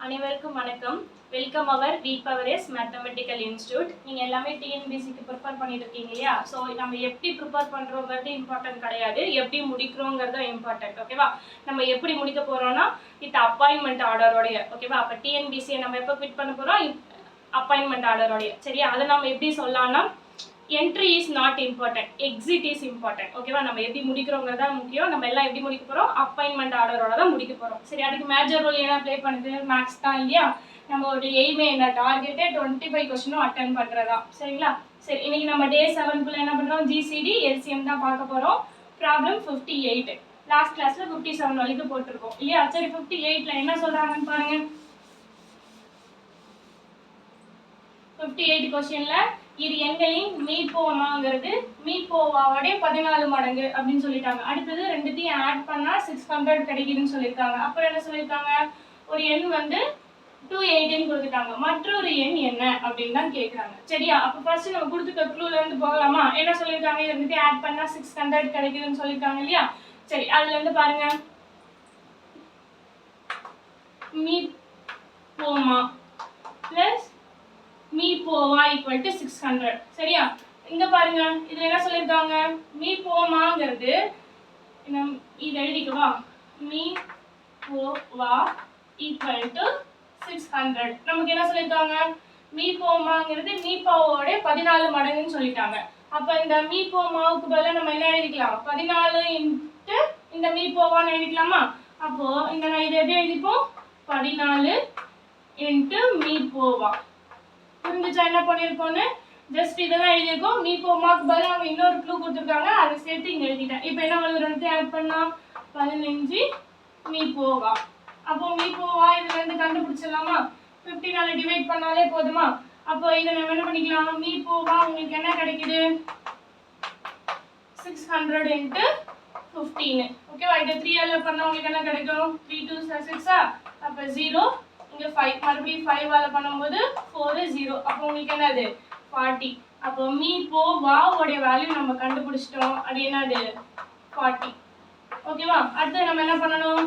அனைவருக்கும் வணக்கம். வெல்கம் அவர் V_S mathematical institute. நீங்கள் எல்லாமே டிஎன்பிசிக்கு ப்ரிப்பேர் பண்ணிட்டு இருக்கீங்க இல்லையா? ஸோ நம்ம எப்படி ப்ரிப்பேர் பண்ணுறோங்கிறது இம்பார்ட்டன்ட் கிடையாது, எப்படி முடிக்கிறோங்கிறது இம்பார்ட்டன்ட். ஓகேவா? நம்ம எப்படி முடிக்க போகிறோம்னா வித் அப்பாயின்மெண்ட் ஆர்டரோடைய. ஓகேவா? அப்போ டிஎன்பிசியை நம்ம எப்போ குவிட் பண்ண போகிறோம்? அப்பாயின்மெண்ட் ஆர்டரோடைய. சரியா? அதை நம்ம எப்படி சொல்லலாம்னா entry is not important, exit is important. ஓகேவா? நம்ம எப்படி முடிக்கிறோங்கிறதா முக்கியம். நம்ம எல்லாம் எப்படி முடிக்க போகிறோம்? அப்பாயின்மெண்ட் ஆர்டரோட தான் முடிக்க போகிறோம். சரி, அதுக்கு மேஜர் ரோல் என்ன ப்ளே பண்ணுது? மேக்ஸ் தான் இல்லையா? நம்மளோட எய்மே என்ன? டார்கெட்டே 25 கொஸ்டினும் அட்டன் பண்ணுறதா. சரிங்களா? சரி, இன்னைக்கு நம்ம டே 7 என்ன பண்ணுறோம்? ஜிசிடி எல்சிஎம் தான் பார்க்க போகிறோம். ப்ராப்ளம் 58. லாஸ்ட் கிளாஸ்ல 57 வரைக்கும் போட்டிருக்கோம் இல்லையா? சரி, 58ல என்ன சொல்றாங்கன்னு பாருங்க. 58 கொஸ்டின்ல இது எண்களின் மீப்போமாங்கிறது மீப்போவாவுடைய 14 மடங்கு அப்படின்னு சொல்லிட்டாங்க. அடுத்தது ரெண்டுத்தையும் ஆட் பண்ணா 600 கிடைக்குதுன்னு சொல்லியிருக்காங்க. அப்புறம் என்ன சொல்லியிருக்காங்க? ஒரு எண் வந்து 218 கொடுத்துட்டாங்க. மற்றொரு எண் என்ன அப்படின்னு தான் கேட்குறாங்க. சரியா? அப்போ ஃபர்ஸ்ட் நம்ம கொடுத்துட்ட க்ளூல இருந்து போகலாமா? என்ன சொல்லியிருக்காங்க? இது ரெண்டுத்தையும் ஆட் பண்ணா 600 கிடைக்குதுன்னு சொல்லியிருக்காங்க இல்லையா? சரி, அதுல இருந்து பாருங்க. மீப்போமா பிளஸ் மீப்போவா ஈக்குவல் டு 600. சரியா? இங்க பாருங்க, இதுல என்ன சொல்லியிருக்காங்க? மீப்போமாங்கிறது இது எழுதிக்கவா? மீப்போவா ஈக்குவல் டு 600. நமக்கு என்ன சொல்லியிருக்காங்க? மீப்போமாங்கிறது மீப்போவோட 14 மடங்குன்னு சொல்லிட்டாங்க. அப்ப இந்த மீப்போமாவுக்கு பதிலா நம்ம என்ன எழுதிக்கலாம்? 14 இன்ட்டு இந்த மீப்போவான்னு எழுதிக்கலாமா? அப்போ இந்த நான் இதை எப்படி எழுதிப்போம்? 14 இன்ட்டு மீப்போவா. புரிஞ்சுச்சா என்ன பண்ணியிருக்கோன்னு? ஜஸ்ட் இதெல்லாம் எழுதியிருக்கோம். மீப்போமாக்கு பதிலாக அவங்க இன்னொரு க்ளூ கொடுத்துருக்காங்க, அதை சேர்த்து இங்கே எழுதிட்டேன். இப்போ என்ன வருது? ரெண்டுத்தையும் ஆட் பண்ணா 15 மீப்போவா. அப்போ மீப்போவா இதுல இருந்து கண்டுபிடிச்சிடலாமா? 15ஆல டிவைட் பண்ணாலே போதுமா? அப்போ இதை நம்ம என்ன பண்ணிக்கலாம்? மீப்போவா உங்களுக்கு என்ன கிடைக்குது? 600 இன்ட்டு 15. ஓகேவா? இதை 3ஆல பண்ணா உங்களுக்கு என்ன கிடைக்கும்? 3 2 6. அப்போ 0 இங்க 5, மறுபடியும் 5ஆல பண்ணும்போது 4 0. அப்போ உங்களுக்கு என்னது? 40. அப்போ மீப்போவாவோட வேல்யூ நம்ம கண்டுபிடிச்சிட்டோம். அது என்னது? 40. ஓகேவா? அடுத்து நம்ம என்ன பண்ணணும்?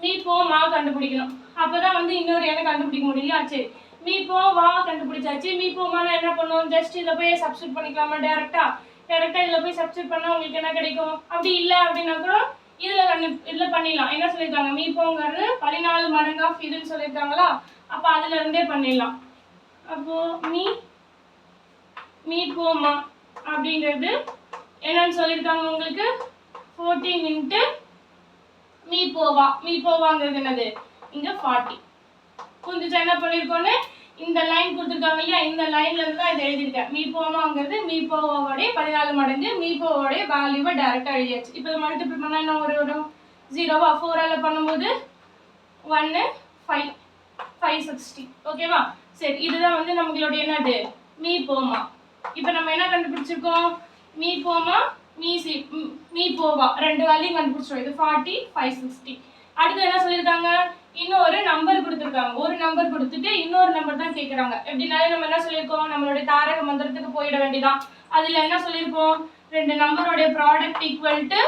மீப்போமா கண்டுபிடிக்கணும். அப்பதான் வந்து இன்னொரு எண்ணை கண்டுபிடிக்க முடியலையா? சரி, மீப்போவா கண்டுபிடிச்சாச்சு. மீப்போமானா என்ன பண்ணுவோம்? ஜஸ்ட் இதில் போய் சப்ஸ்டியூட் பண்ணிக்கலாமா? டேரக்டா இதில் போய் சப்ஸ்டியூட் பண்ணா உங்களுக்கு என்ன கிடைக்கும்? அப்படி இல்லை அப்படின்னா கூட இதுல பண்ணிடலாம். என்ன சொல்லியிருக்காங்க? மீப்போங்கிறது 14 மடங்கு ஆஃப் இதுன்னு சொல்லியிருக்காங்களா? அப்ப அதுல இருந்தே பண்ணிடலாம். அப்போ மீப்போமா அப்படிங்கிறது என்னன்னு சொல்லியிருக்காங்க உங்களுக்கு? 14 இன்ட்டு மீப்போவா. மீப்போவாங்கிறது என்னது? இங்க 40. புரிஞ்சுச்சா என்ன பண்ணியிருக்கோன்னு? இந்த லைன் கொடுத்துருக்காங்க இல்லையா? இந்த லைன்ல இருந்து தான் இதை எழுதியிருக்கேன். மீப்போமாங்கிறது மீப்போவோடைய 14 மடங்கு. மீப்போவோடைய வேல்யூவை டைரக்டா எழுதியாச்சு. இப்போ இதை மல்டிபிள் பண்ணா என்ன வரும்? 0வா? 4ஆல பண்ணும்போது 1 5 560. ஓகேவா? சரி, இதுதான் வந்து நம்மளுடைய என்னது? மீப்போமா. இப்போ நம்ம என்ன கண்டுபிடிச்சிருக்கோம்? மீப்போமா மீப்போவா ரெண்டு வேல்யூ கண்டுபிடிச்சோம். இது 40 560. அடுத்து என்ன சொல்லியிருக்காங்க? இன்னொரு நம்பர் கொடுத்துருக்காங்க. ஒரு நம்பர் கொடுத்துட்டு இன்னொரு நம்பர் தான் கேட்குறாங்க. எப்படின்னாலே நம்ம என்ன சொல்லியிருக்கோம்? நம்மளுடைய தாரக மந்திரத்துக்கு போயிட வேண்டியதான். அதில் என்ன சொல்லியிருக்கோம்? ரெண்டு நம்பருடைய ப்ராடக்ட் ஈக்குவல் டு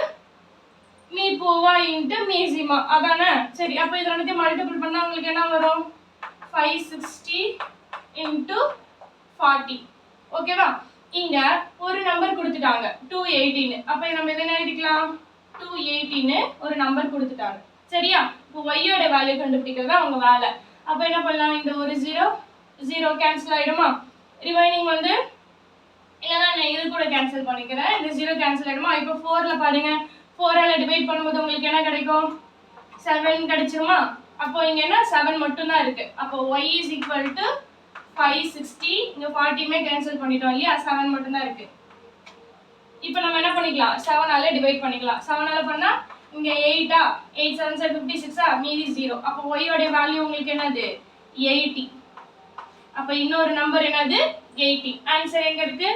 மீப்போவா இன்ட்டு மீசிமா. அதானே? சரி, அப்போ இது ரெண்டுத்தையும் மல்டிபிள் பண்ணால் உங்களுக்கு என்ன வரும்? 560 இன்ட்டு 40. ஓகேவா? இங்க ஒரு நம்பர் கொடுத்துட்டாங்க 218. அப்போ நம்ம இதை எழுதிக்கலாம்? 218 ஒரு நம்பர் கொடுத்துட்டாங்க. சரியா? இப்போ ஒய்யோட வேல்யூ கண்டுபிடிக்கிறது அவங்க வேலை. அப்போ என்ன பண்ணலாம்? இந்த ஒரு 0 கேன்சல் ஆயிடுமா? ரிமைனிங் வந்து இல்லைன்னா நான் இது கூட கேன்சல் பண்ணிக்கிறேன். இந்த 0 கேன்சல் ஆயிடுமா? இப்போ 4ல பாருங்க, 4ஆல டிவைட் பண்ணும்போது உங்களுக்கு என்ன கிடைக்கும்? 7 கிடைச்சிருமா? அப்போ இங்க என்ன? 7 மட்டும் தான் இருக்கு. அப்போ y is equal to 560. இங்க 40மே கேன்சல் பண்ணிட்டோம் இல்லையா? 7 மட்டும் தான் இருக்கு. இப்போ நம்ம என்ன பண்ணிக்கலாம்? 7ஆல டிவைட் பண்ணிக்கலாம். 7ஆல பண்ணா இங்க 8 8 7 56 மீதி 0. அப்போ y ஓட வேல்யூ உங்களுக்கு என்னது? 80. அப்போ இன்னொரு நம்பர் என்னது? 80. ஆன்சர் எங்க இருக்கு?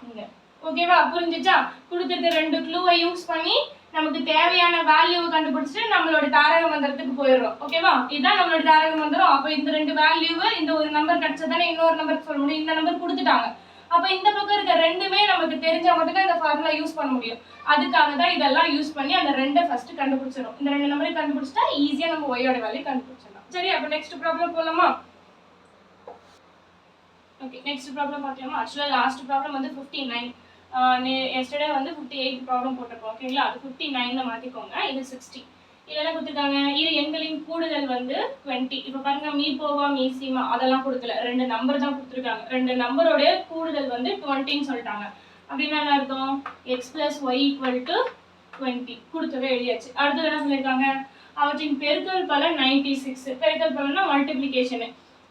இங்க. ஓகேவா? புரிஞ்சுச்சா? கொடுத்துட்டு ரெண்டு க்ளூவை யூஸ் பண்ணி நமக்கு தேவையான வேல்யூவை கண்டுபிடிச்சிட்டு நம்மளோட தாரக மந்திரத்துக்கு போயிடுறோம். ஓகேவா? இதுதான் நம்மளோட தாரக மந்திரம். அப்போ இந்த ரெண்டு வேல்யூவை இந்த ஒரு நம்பர் கிடைச்சதானே இன்னொரு நம்பருக்கு சொல்ல முடியும். இந்த நம்பர் கொடுத்துட்டாங்க. அப்போ இந்த பக்கம் இருக்க ரெண்டுமே நமக்கு தெரிஞ்சா மட்டும்தான் இந்த ஃபார்முலா யூஸ் பண்ண முடியும். அதுக்காக தான் இதெல்லாம் யூஸ் பண்ணி அந்த ரெண்டை ஃபர்ஸ்ட் கண்டுபிடிச்சிடும். இந்த ரெண்டு நம்பரை கண்டுபிடிச்சிட்டா ஈஸியாக நம்ம ஒய்யோட வேல்யூ கண்டுபிடிச்சிடலாம். சரி, அப்ப நெக்ஸ்ட் ப்ராப்ளம் போலாமா? ஓகே, நெக்ஸ்ட் ப்ராப்ளம் பார்க்கலாமா? ஆக்சுவலாக லாஸ்ட் ப்ராப்ளம் வந்து 59. எஸ்டர்டே வந்து 58 ப்ராப்ளம் போட்டிருக்கோம். ஓகேங்களா? அது 59 மாற்றிக்கோங்க. இது 60. இதில் என்ன கொடுத்துருக்காங்க? இரு எண்களின் கூடுதல் வந்து 20. இப்போ பாருங்க, மீ போவா மீ சீமா அதெல்லாம் கொடுக்கல, ரெண்டு நம்பர் தான் கொடுத்துருக்காங்க. ரெண்டு நம்பரோட கூடுதல் வந்து 20ன்னு சொல்லிட்டாங்க. அப்படின்னா என்ன அர்த்தம்? X plus y equal to 20 கொடுத்தவே எழுதியாச்சு. அடுத்தது என்ன சொல்லியிருக்காங்க? அவற்றின் பெருக்கல் பலன் 96. பெருக்கல் பலன்னா மல்டிப்ளிகேஷனு.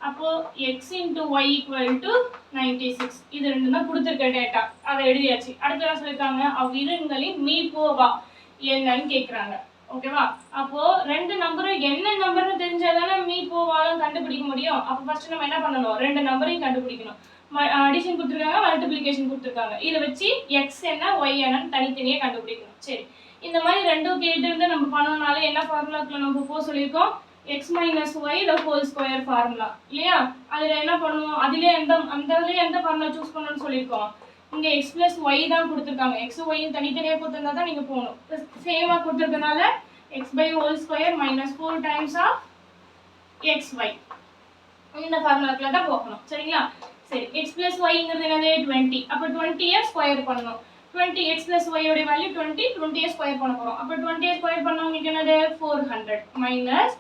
அப்போ x into y equal to 96. இது ரெண்டு தான் கொடுத்துருக்க டேட்டா, அதை எழுதியாச்சு. அடுத்து என்ன சொல்லியிருக்காங்க? அவ்விருங்களின் மீ போவா என்னன்னு கேட்குறாங்க. ஓகேவா? அப்போ ரெண்டு நம்பரும் என்ன நம்பர்னு தெரிஞ்சாதானே மீ போவாலும் கண்டுபிடிக்க முடியும். அப்போ ஃபர்ஸ்ட் நம்ம என்ன பண்ணணும்? ரெண்டு நம்பரையும் கண்டுபிடிக்கணும். அடிஷன் கொடுத்துருக்காங்க, மல்டிப்ளிகேஷன் கொடுத்துருக்காங்க. இதை வச்சு எக்ஸ் என்ன ஒய் என்னன்னு தனித்தனியாக கண்டுபிடிக்கணும். சரி, இந்த மாதிரி ரெண்டும் கேட்டு இருந்து நம்ம பண்ணோம்னாலே என்ன ஃபார்முலாக்குள்ள நம்ம போக சொல்லியிருக்கோம்? x minus y the whole square formula இல்லையா? அதுல என்ன பண்ணுவோம்? அதிலே எந்த ஃபார்முலா சூஸ் பண்ணணும்னு சொல்லியிருக்கோம்? இங்க x plus y தான் கொடுத்துருக்காங்க. x y தனித்தனியா கொடுத்திருந்தா தான் நீங்க போகணும். சேமா கொடுத்துருக்கனால x by whole square minus 4 times of xy இந்த ஃபார்முலாக்குள்ள தான் போகணும். சரிங்களா? சரி, x plus y-ங்கிறது என்னது? 20. அப்ப 20 ஸ்கொயர் பண்ணணும். 20 x plus y உடைய வேல்யூ 20, 20 ஸ்கொயர் பண்ண போறோம். அப்ப 20 ஸ்கொயர் பண்ணா உங்களுக்கு என்னது? 400 minus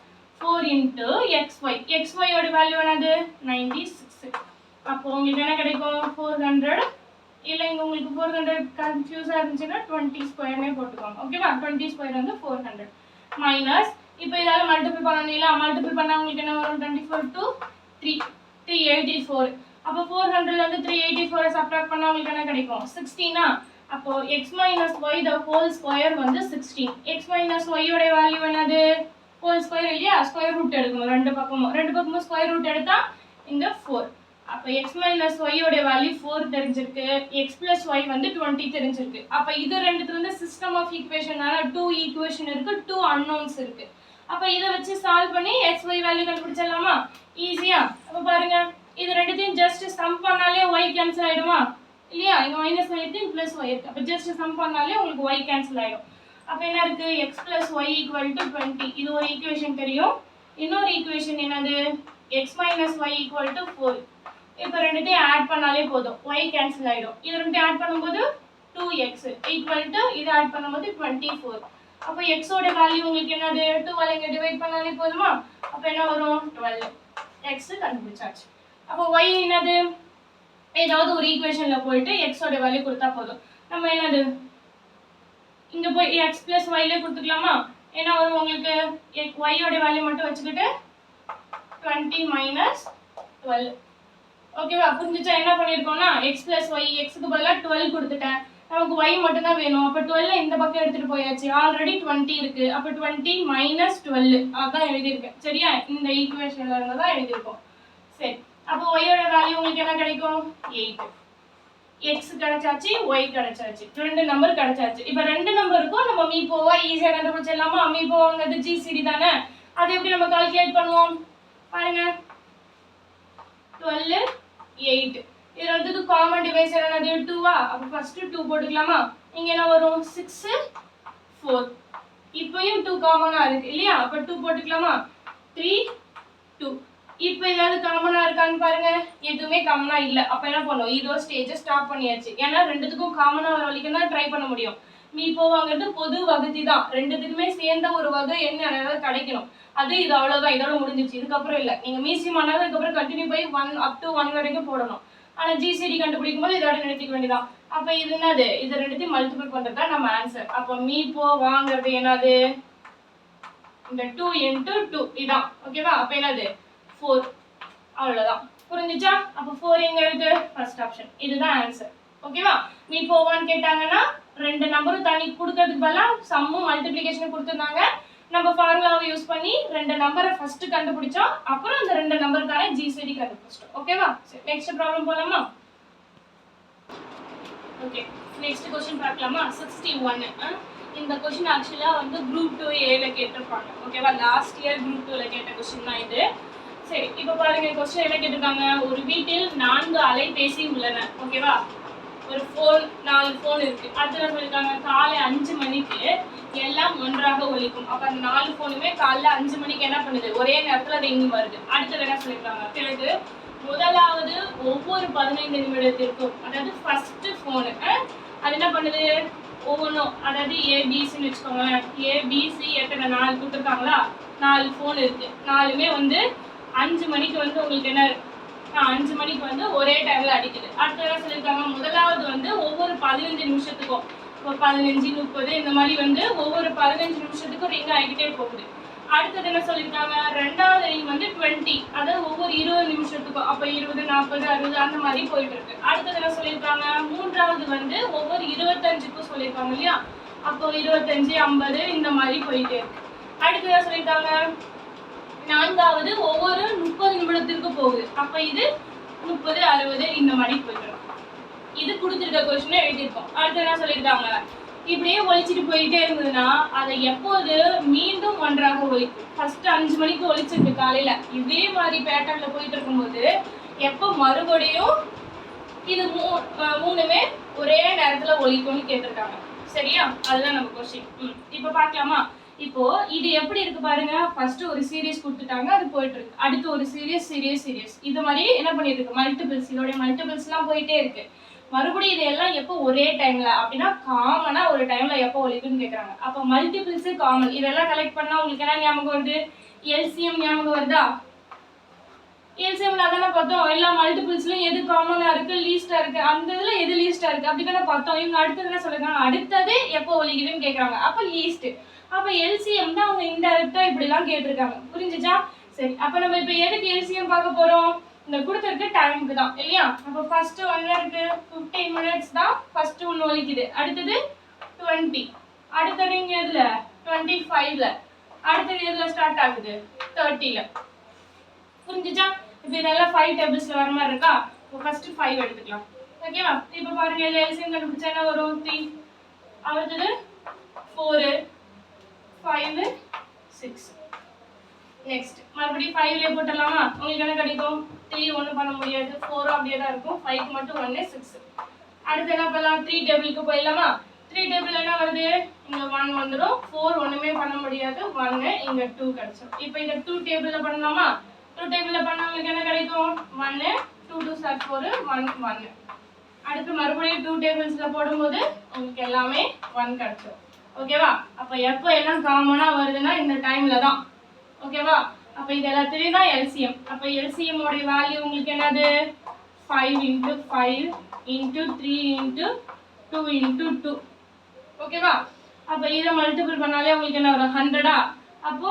4 into xy. xy ஓட வேல்யூ என்னது? 96. அப்போ உங்களுக்கு என்ன கிடைக்கும்? 400. இல்ல இங்க உங்களுக்கு 400 கன்ஃபியூஸா இருந்துச்சுன்னா 20 ஸ்கொயர்னே போட்டுக்கோங்க. ஓகேவா? 20 ஸ்கொயர் வந்து 400 மைனஸ் இப்போ இதால மல்டிபிள் பண்ணணும்ல, மல்டிபிள் பண்ணா உங்களுக்கு என்ன வரும்? 24 to 3 384. அப்போ 400 ல இருந்து 384 சப்ட்ராக்ட் பண்ணா உங்களுக்கு என்ன கிடைக்கும்? 16. அப்போ x minus y the whole square வந்து 16. x minus y ஓட வேல்யூ என்னது? ஹோல் ஸ்கொயர் இல்லையா? ஸ்கொயர் ரூட் எடுக்கணும் ரெண்டு பக்கமும் ஸ்கொயர் ரூட் எடுத்தா இங்க 4. அப்ப x minus y ஓட வேல்யூ 4 தெரிஞ்சிருக்கு, x plus y வந்து 20 தெரிஞ்சிருக்கு. அப்ப இது ரெண்டுத்துல இருந்து சிஸ்டம் ஆஃப் ஈக்குவேஷனால 2 ஈக்குவேஷன் இருக்கு, 2 அன்னோன்ஸ் இருக்கு. அப்ப இத வச்சு சால்வ் பண்ணி x y வேல்யூ கண்டுபிடிச்சிடலாமா? ஈஸியா. அப்ப பாருங்க, இது ரெண்டுத்தையும் ஜஸ்ட் சம் பண்ணாலே y கேன்சல் ஆயிடுமா? இல்லையா? இங்க மைனஸ் y இருக்கு, பிளஸ் y இருக்கு. அப்ப ஜஸ்ட் சம் பண்ணாலே உங்களுக்கு y கேன்சல் ஆயிடும். அப்ப என்ன இருக்கு? x plus y equal to 20. இது ஒரு ஈக்குவேஷன் தெரியும். இன்னொரு ஈக்குவேஷன் என்னது? x minus y equal to 4. இப்போ ரெண்டுத்தையும் ஆட் பண்ணாலே போதும், y கேன்சல் ஆயிடும். இது ரெண்டுத்தையும் ஆட் பண்ணும்போது 2x equal to இது ஆட் பண்ணும்போது 24. அப்போ x ஓட வேல்யூ உங்களுக்கு என்னது? 12 இங்க டிவைட் பண்ணாலே போதுமா? அப்ப என்ன வரும்? 12. x கண்டுபிடிச்சாச்சு. அப்போ y என்னது? ஏதாவது ஒரு ஈக்குவேஷன்ல போயிட்டு x ஓட வேல்யூ கொடுத்தா போதும். நம்ம என்னது இங்க போய் x plus y ல கொடுத்துக்கலாமா? என்ன வரும் உங்களுக்கு? y ஓட வேல்யூ மட்டும் வச்சுக்கிட்டு 20 minus 12. ஓகேவா? புரிஞ்சுச்சா? என்ன பண்ணிருக்கோம்னா x plus y, x க்கு பதிலா 12 கொடுத்துட்டேன். நமக்கு y மட்டும் தான் வேணும். அப்ப 12 இந்த பக்கம் எடுத்துட்டு போயாச்சு. ஆல்ரெடி 20 இருக்கு. அப்ப 20 minus 12 அதான் எழுதி இருக்கேன். சரியா? இந்த ஈக்குவேஷன்ல இருந்து தான் எழுதி இருக்கோம். சரி, அப்ப y ஓட வேல்யூ உங்களுக்கு என்ன கிடைக்கும்? 8. x கிடைச்சாச்சு, y கிடைச்சாச்சு. ரெண்டு நம்பர் கிடைச்சாச்சு. இப்போ ரெண்டு நம்பருக்கும் நம்ம மீ போவா ஈஸியா கண்டுபிடிச்சிடலாமா? மீ போவாங்கிறது GCD தானே. அது எப்படி நம்ம கால்குலேட் பண்ணுவோம்? பாருங்க, 12 8. இது ரெண்டுக்கு காமன் டிவைசர் என்னது? 2வா? அப்ப ஃபர்ஸ்ட் 2 போட்டுக்கலாமா? இங்க என்ன வரும்? 6 4. இப்போயும் 2 காமனா இருக்கு இல்லையா? அப்ப 2 போட்டுக்கலாமா? 3 2. இப்போ ஏதாவது காமனா இருக்கான்னு பாருங்க. எதுவுமே காமனா இல்ல. அப்ப என்ன பண்ணுவோம்? இதோ ஸ்டேஜ் ஸ்டாப் பண்ணியாச்சு. ஏன்னா ரெண்டுத்துக்கும் காமனா வர வரைக்கும் தான் ட்ரை பண்ண முடியும். மீ போவாங்கிறது பொது வகுதி தான். ரெண்டுத்துக்குமே சேர்ந்த ஒரு வகை என்ன ஏதாவது கிடைக்கணும். அது இது அவ்வளவுதான், இதோட முடிஞ்சிச்சு. இதுக்கப்புறம் இல்ல. நீங்க மீசி பண்ணாலும் இதுக்கப்புறம் கண்டினியூ போய் 1 அப் டு 1 வரைக்கும் போடணும். ஆனா GCD கண்டுபிடிக்கும் போது இதோட நிறுத்திக்க வேண்டியதான். அப்ப இது என்னது? இது ரெண்டுத்தையும் மல்டிபிள் பண்றதா நம்ம ஆன்சர். அப்ப மீ போவாங்கிறது என்னது? இந்த 2 into 2 இதான். ஓகேவா? அப்ப என்னது? 4. அவ்வளவுதான். புரிஞ்சுச்சா? அப்ப 4 எங்க இருக்கு? First option. இதுதான் ஆன்சர். ஓகேவா? மீ போவான்னு கேட்டாங்கன்னா ரெண்டு நம்பரும் தனி கொடுக்கிறதுக்கு பதிலா சம்மும் மல்டிப்ளிகேஷனும் கொடுத்திருந்தாங்க. நம்ம ஃபார்முலாவை யூஸ் பண்ணி ரெண்டு நம்பரை ஃபர்ஸ்ட் கண்டுபிடிச்சோம். அப்புறம் அந்த ரெண்டு நம்பருக்கான GCD கண்டுபிடிச்சோம். ஓகேவா? சரி, நெக்ஸ்ட் ப்ராப்ளம் போலாமா? ஓகே, நெக்ஸ்ட் क्वेश्चन பார்க்கலாமா? 61. இந்த क्वेश्चन ஆக்சுவலா வந்து குரூப் 2A ல கேட்டிருப்பாங்க. ஓகேவா? லாஸ்ட் இயர் குரூப் 2 ல கேட்ட क्वेश्चन தான் இது. சரி, இப்போ பாருங்க क्वेश्चन என்ன கேட்டிருக்காங்க? ஒரு வீட்டில் 4 அலைபேசி உள்ளன. ஓகேவா? ஒரு ஃபோன் 4 ஃபோன் இருக்கு. அடுத்து என்ன சொல்லியிருக்காங்க, காலை 5 மணிக்கு எல்லாம் ஒன்றாக ஒலிக்கும். அப்ப அந்த 4 ஃபோனுமே காலைல 5 மணிக்கு என்ன பண்ணுது, ஒரே நேரத்துல ரிங் வருது. அடுத்தது என்ன சொல்லியிருக்காங்க, பிறகு முதலாவது ஒவ்வொரு 15 நிமிடத்திற்கும், அதாவது ஃபர்ஸ்ட் ஃபோனு அது என்ன பண்ணுது, ஒவ்வொன்றும், அதாவது ஏபிசின்னு வச்சுக்கோங்களேன். ஏபிசி எத்தனை 4 கொடுத்துருக்காங்களா, 4 ஃபோன் இருக்கு. 4மே வந்து 5 மணிக்கு வந்து உங்களுக்கு என்ன 5 மணிக்கு வந்து ஒரே டைம்ல அடிக்குது. அடுத்த என்ன சொல்லியிருக்காங்க, முதலாவது வந்து ஒவ்வொரு 15 நிமிஷத்துக்கும், இப்போ 15, 30 இந்த மாதிரி வந்து ஒவ்வொரு 15 நிமிஷத்துக்கும் ரிங் ஆகிக்கிட்டே போகுது. அடுத்தது என்ன சொல்லியிருக்காங்க, ரெண்டாவது ரிங் வந்து 20, அதாவது ஒவ்வொரு 20 நிமிஷத்துக்கும், அப்போ 20, 40, 60 அந்த மாதிரி போயிட்டு இருக்கு. அடுத்தது என்ன சொல்லியிருக்காங்க, மூன்றாவது வந்து ஒவ்வொரு 25க்கும் சொல்லியிருக்காங்க இல்லையா, அப்போ 25, 50 இந்த மாதிரி போயிட்டே இருக்கு. அடுத்தது என்ன சொல்லியிருக்காங்க, நான்காவது ஒவ்வொரு 30 நிமிடத்திற்கு போகுது. அப்ப இது 30, 60 இந்த மாதிரி போயிடும். இது கொடுத்துருக்க கொஸ்டின் எழுதியிருக்கோம். அடுத்து என்ன சொல்லியிருக்காங்க, இப்படியே ஒழிச்சிட்டு போயிட்டே இருந்ததுன்னா அதை எப்போது மீண்டும் ஒன்றாக ஒழிக்கும். ஃபர்ஸ்ட் 5 மணிக்கு ஒழிச்சிருக்கு காலையில, இதே மாதிரி பேட்டர்ன்ல போயிட்டு இருக்கும்போது எப்போ மறுபடியும் இது மூணுமே ஒரே நேரத்துல ஒழிக்கும்னு கேட்டிருக்காங்க. சரியா, அதுதான் நம்ம கொஸ்டின். இப்ப பாக்கலாமா. இப்போ இது எப்படி இருக்கு பாருங்க, ஃபர்ஸ்ட் ஒரு சீரியஸ் கொடுத்துட்டாங்க, அது போயிட்டு இருக்கு. அடுத்து ஒரு சீரியஸ் இது மாதிரி என்ன பண்ணிட்டு இருக்கு, மல்டிபிள்ஸ், இதோட மல்டிபிள்ஸ் எல்லாம் போயிட்டே இருக்கு. மறுபடியும் இதெல்லாம் எப்போ ஒரே டைம்ல அப்படின்னா காமனா ஒரு டைம்ல எப்போ ஒழிக்குன்னு கேக்குறாங்க. அப்ப மல்டிபிள்ஸ் காமன், இதெல்லாம் கலெக்ட் பண்ணா உங்களுக்கு என்ன ஞாபகம் வருது, எல்சிஎம் ஞாபகம் வருதா. எல்சிஎம்ல அதானே பார்த்தோம், எல்லா மல்டிபிள்ஸ்லயும் எது காமனா இருக்கு, லீஸ்டா இருக்கு, அந்த இதுல எது லீஸ்டா இருக்கு அப்படி தானே பார்த்தோம். இவங்க அடுத்தது என்ன சொல்றாங்க, அடுத்தது எப்போ ஒழிக்குதுன்னு கேக்குறாங்க. அப்ப லீஸ்ட், அப்ப எல்சிஎம் தான் அவங்க இன்டைரக்டா இப்படி எல்லாம் கேட்டிருக்காங்க. புரிஞ்சுச்சா. சரி, அப்ப நம்ம இப்ப எதுக்கு எல்சிஎம் பார்க்க போறோம், இந்த கொடுத்திருக்க டைமுக்கு தான் இல்லையா. அப்ப ஃபர்ஸ்ட் ஒன்னு இருக்கு 15 மினிட்ஸ் தான் ஃபர்ஸ்ட் ஒன்னு ஒலிக்குது. அடுத்தது 20, அடுத்த ரிங் எதுல 25ல, அடுத்தது எதுல ஸ்டார்ட் ஆகுது 30ல. புரிஞ்சுச்சா. இப்ப இதெல்லாம் 5 டேபிள்ஸ்ல வர மாதிரி இருக்கா. இப்போ ஃபர்ஸ்ட் 5 எடுத்துக்கலாம். ஓகேவா. இப்போ பாருங்க இதுல எல்சிஎம் கண்டுபிடிச்சா என்ன வரும் 3, அடுத்தது 4, 5, 6. நெக்ஸ்ட் மறுபடியும் 5லயே போட்டலாமா. உங்களுக்கு என்ன கிடைக்கும் 3 ஒன்றும் பண்ண முடியாது, 4 அப்படியே தான் இருக்கும், 5க்கு மட்டும் 1, 6. அடுத்து என்ன பண்ணலாம், 3 டேபிளுக்கு போயிடலாமா. 3 டேபிள் என்ன வருது, இங்க 1 வந்துடும், 4 ஒண்ணுமே பண்ண முடியாது, 1 இங்க 2 கிடைச்சிடும். இப்போ இந்த 2 டேபிள்ல பண்ணலாமா. 2 டேபிள்ல பண்ணா உங்களுக்கு என்ன கிடைக்கும் 1, 2 2 சார் 4, 1 1. அடுத்து மறுபடியும் 2 டேபிள்ஸ்ல போடும்போது உங்களுக்கு எல்லாமே 1 கிடைச்சிடும். ஓகேவா. அப்ப எப்ப எல்லாம் காமனா வருதுன்னா இந்த டைம்ல தான். ஓகேவா. அப்ப இது எல்லாத்துலயும் தான் எல்சிஎம். அப்ப எல்சிஎம் உடைய வேல்யூ உங்களுக்கு என்னது 5 × 5 × 3 × 2 × 2. ஓகேவா. அப்ப இதை மல்டிபிள் பண்ணாலே உங்களுக்கு என்ன வரும் 100. அப்போ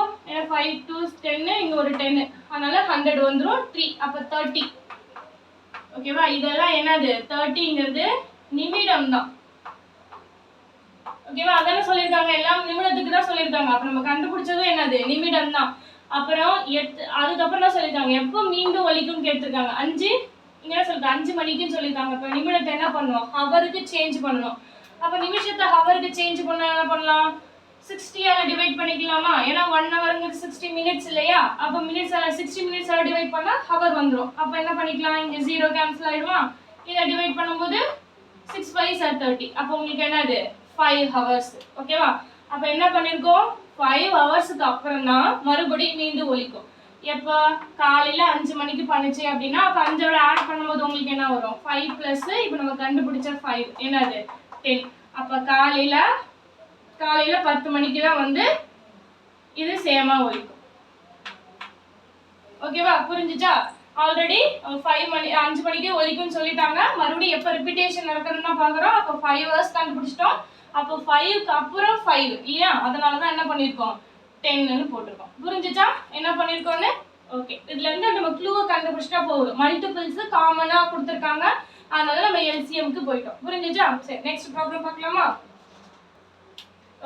5 2 10, இங்க ஒரு 10, அதனால 100 வந்துரும் 3, அப்ப 30. ஓகேவா. இதெல்லாம் என்னது 30ங்கிறது நிமிடம் தான். ஓகேவா. அதானே சொல்லியிருக்காங்க, எல்லாம் நிமிடத்துக்கு தான் சொல்லியிருக்காங்க. அப்ப நம்ம கண்டுபிடிச்சதும் என்னது நிமிடம் தான். அப்புறம் அதுக்கப்புறம் தான் சொல்லியிருக்காங்க எப்போ மீண்டும் ஒலிக்கும்னு கேட்டிருக்காங்க. 5 இங்க சொல்லிருக்காங்க 5 மணிக்குன்னு சொல்லியிருக்காங்க. இப்போ நிமிடத்தை என்ன பண்ணணும், ஹவருக்கு சேஞ்ச் பண்ணணும். அப்ப நிமிஷத்தை ஹவருக்கு சேஞ்ச் பண்ண என்ன பண்ணலாம், 60ஆல டிவைட் பண்ணிக்கலாமா. ஏன்னா 1 ஹவர்ங்கிறது 60 மினிட்ஸ் இல்லையா. அப்ப மினிட்ஸால 60 மினிட்ஸால டிவைட் பண்ணா ஹவர் வந்துடும். அப்ப என்ன பண்ணிக்கலாம், இங்க 0 கேன்சல் ஆயிடுமா. இதை டிவைட் பண்ணும்போது 6 5 are 30. அப்போ உங்களுக்கு என்னது 5 ஹவர்ஸ். ஓகேவா. அப்ப என்ன பண்ணிருக்கோம் 5 ஹவர்ஸ்க்கு அப்புறம் தான் மறுபடியும் மீண்டும் ஒலிக்கும். எப்போ காலையில 5 மணிக்கு பண்ணுச்சு அப்படின்னா அப்ப 5ஓட ஆட் பண்ணும்போது உங்களுக்கு என்ன வரும் 5 பிளஸ் இப்போ நம்ம கண்டுபிடிச்ச 5 என்னது 10. அப்ப காலையில 10 மணிக்கு தான் வந்து இது சேமா ஒலிக்கும். ஓகேவா. புரிஞ்சுச்சா. ஆல்ரெடி 5 மணிக்கு ஒலிக்கும்னு சொல்லிட்டாங்க. மறுபடியும் எப்போ ரிப்பீட்டேஷன் நடக்குதுன்னு தான் பார்க்குறோம். அப்போ 5 ஹவர்ஸ் கண்டுபிடிச்சிட்டோம். அப்போ 5க்கு அப்புறம் 5 இல்லையா, அதனால தான் என்ன பண்ணியிருக்கோம் 10ன்னு போட்டிருக்கோம். புரிஞ்சுச்சா என்ன பண்ணியிருக்கோன்னு. ஓகே. இதுல இருந்து நம்ம க்ளூவை கண்டுபிடிச்சிட்டா போதும். மல்டிபிள்ஸ் காமனா கொடுத்துருக்காங்க, அதனால நம்ம எல்சிஎம்க்கு போயிட்டோம். புரிஞ்சுச்சா. சரி, நெக்ஸ்ட் ப்ராப்ளம் பார்க்கலாமா.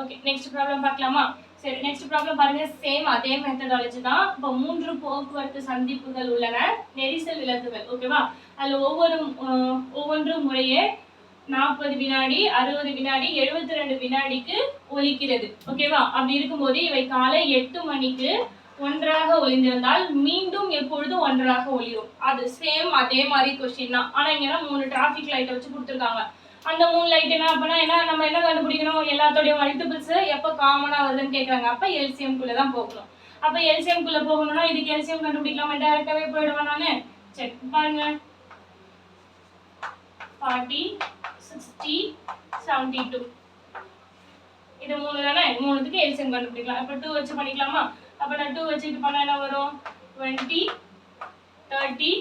ஓகே, நெக்ஸ்ட் ப்ராப்ளம் பார்க்கலாமா. சரி, நெக்ஸ்ட் ப்ராப்ளம் பாருங்க. சேம் அதே மெத்தடாலஜி தான். இப்போ 3 போக்குவரத்து சந்திப்புகள் உள்ளன, நெரிசல் விலக்குகள். ஓகேவா. அதுல ஒவ்வொன்றும் முறையே 40 வினாடி, 60 வினாடி, 72 வினாடிக்கு ஒலிக்கிறது. ஓகேவா. அப்படி இருக்கும்போது இவை காலை 8 மணிக்கு ஒன்றாக ஒலிந்திருந்தால் மீண்டும் எப்பொழுதும் ஒன்றாக ஒலிரும். அது சேம் அதே மாதிரி கொஸ்டின் தான். ஆனா இங்கன்னா 3 டிராஃபிக் லைட்டை வச்சு கொடுத்துருக்காங்க. அந்த 3 லைட் என்ன அப்பனா என்ன நம்ம என்ன கண்டுபிடிக்கணும், எல்லாத்தோடைய மல்டிபிள்ஸ் எப்போ காமனா வருதுன்னு கேட்குறாங்க. அப்போ எல்சிஎம் குள்ள தான் போகணும். அப்போ எல்சிஎம் குள்ள போகணும்னா இதுக்கு எல்சிஎம் கண்டுபிடிக்கலாமா, டைரக்டாவே போயிடுவேன் நான். சரி பாருங்க, 40, 60, 72 இது 3 தானே, 3த்துக்கு எல்சிஎம் கண்டுபிடிக்கலாம். அப்போ 2 வச்சு பண்ணிக்கலாமா. அப்போ நான் 2 வச்சு இது பண்ணா என்ன வரும், 20, 30,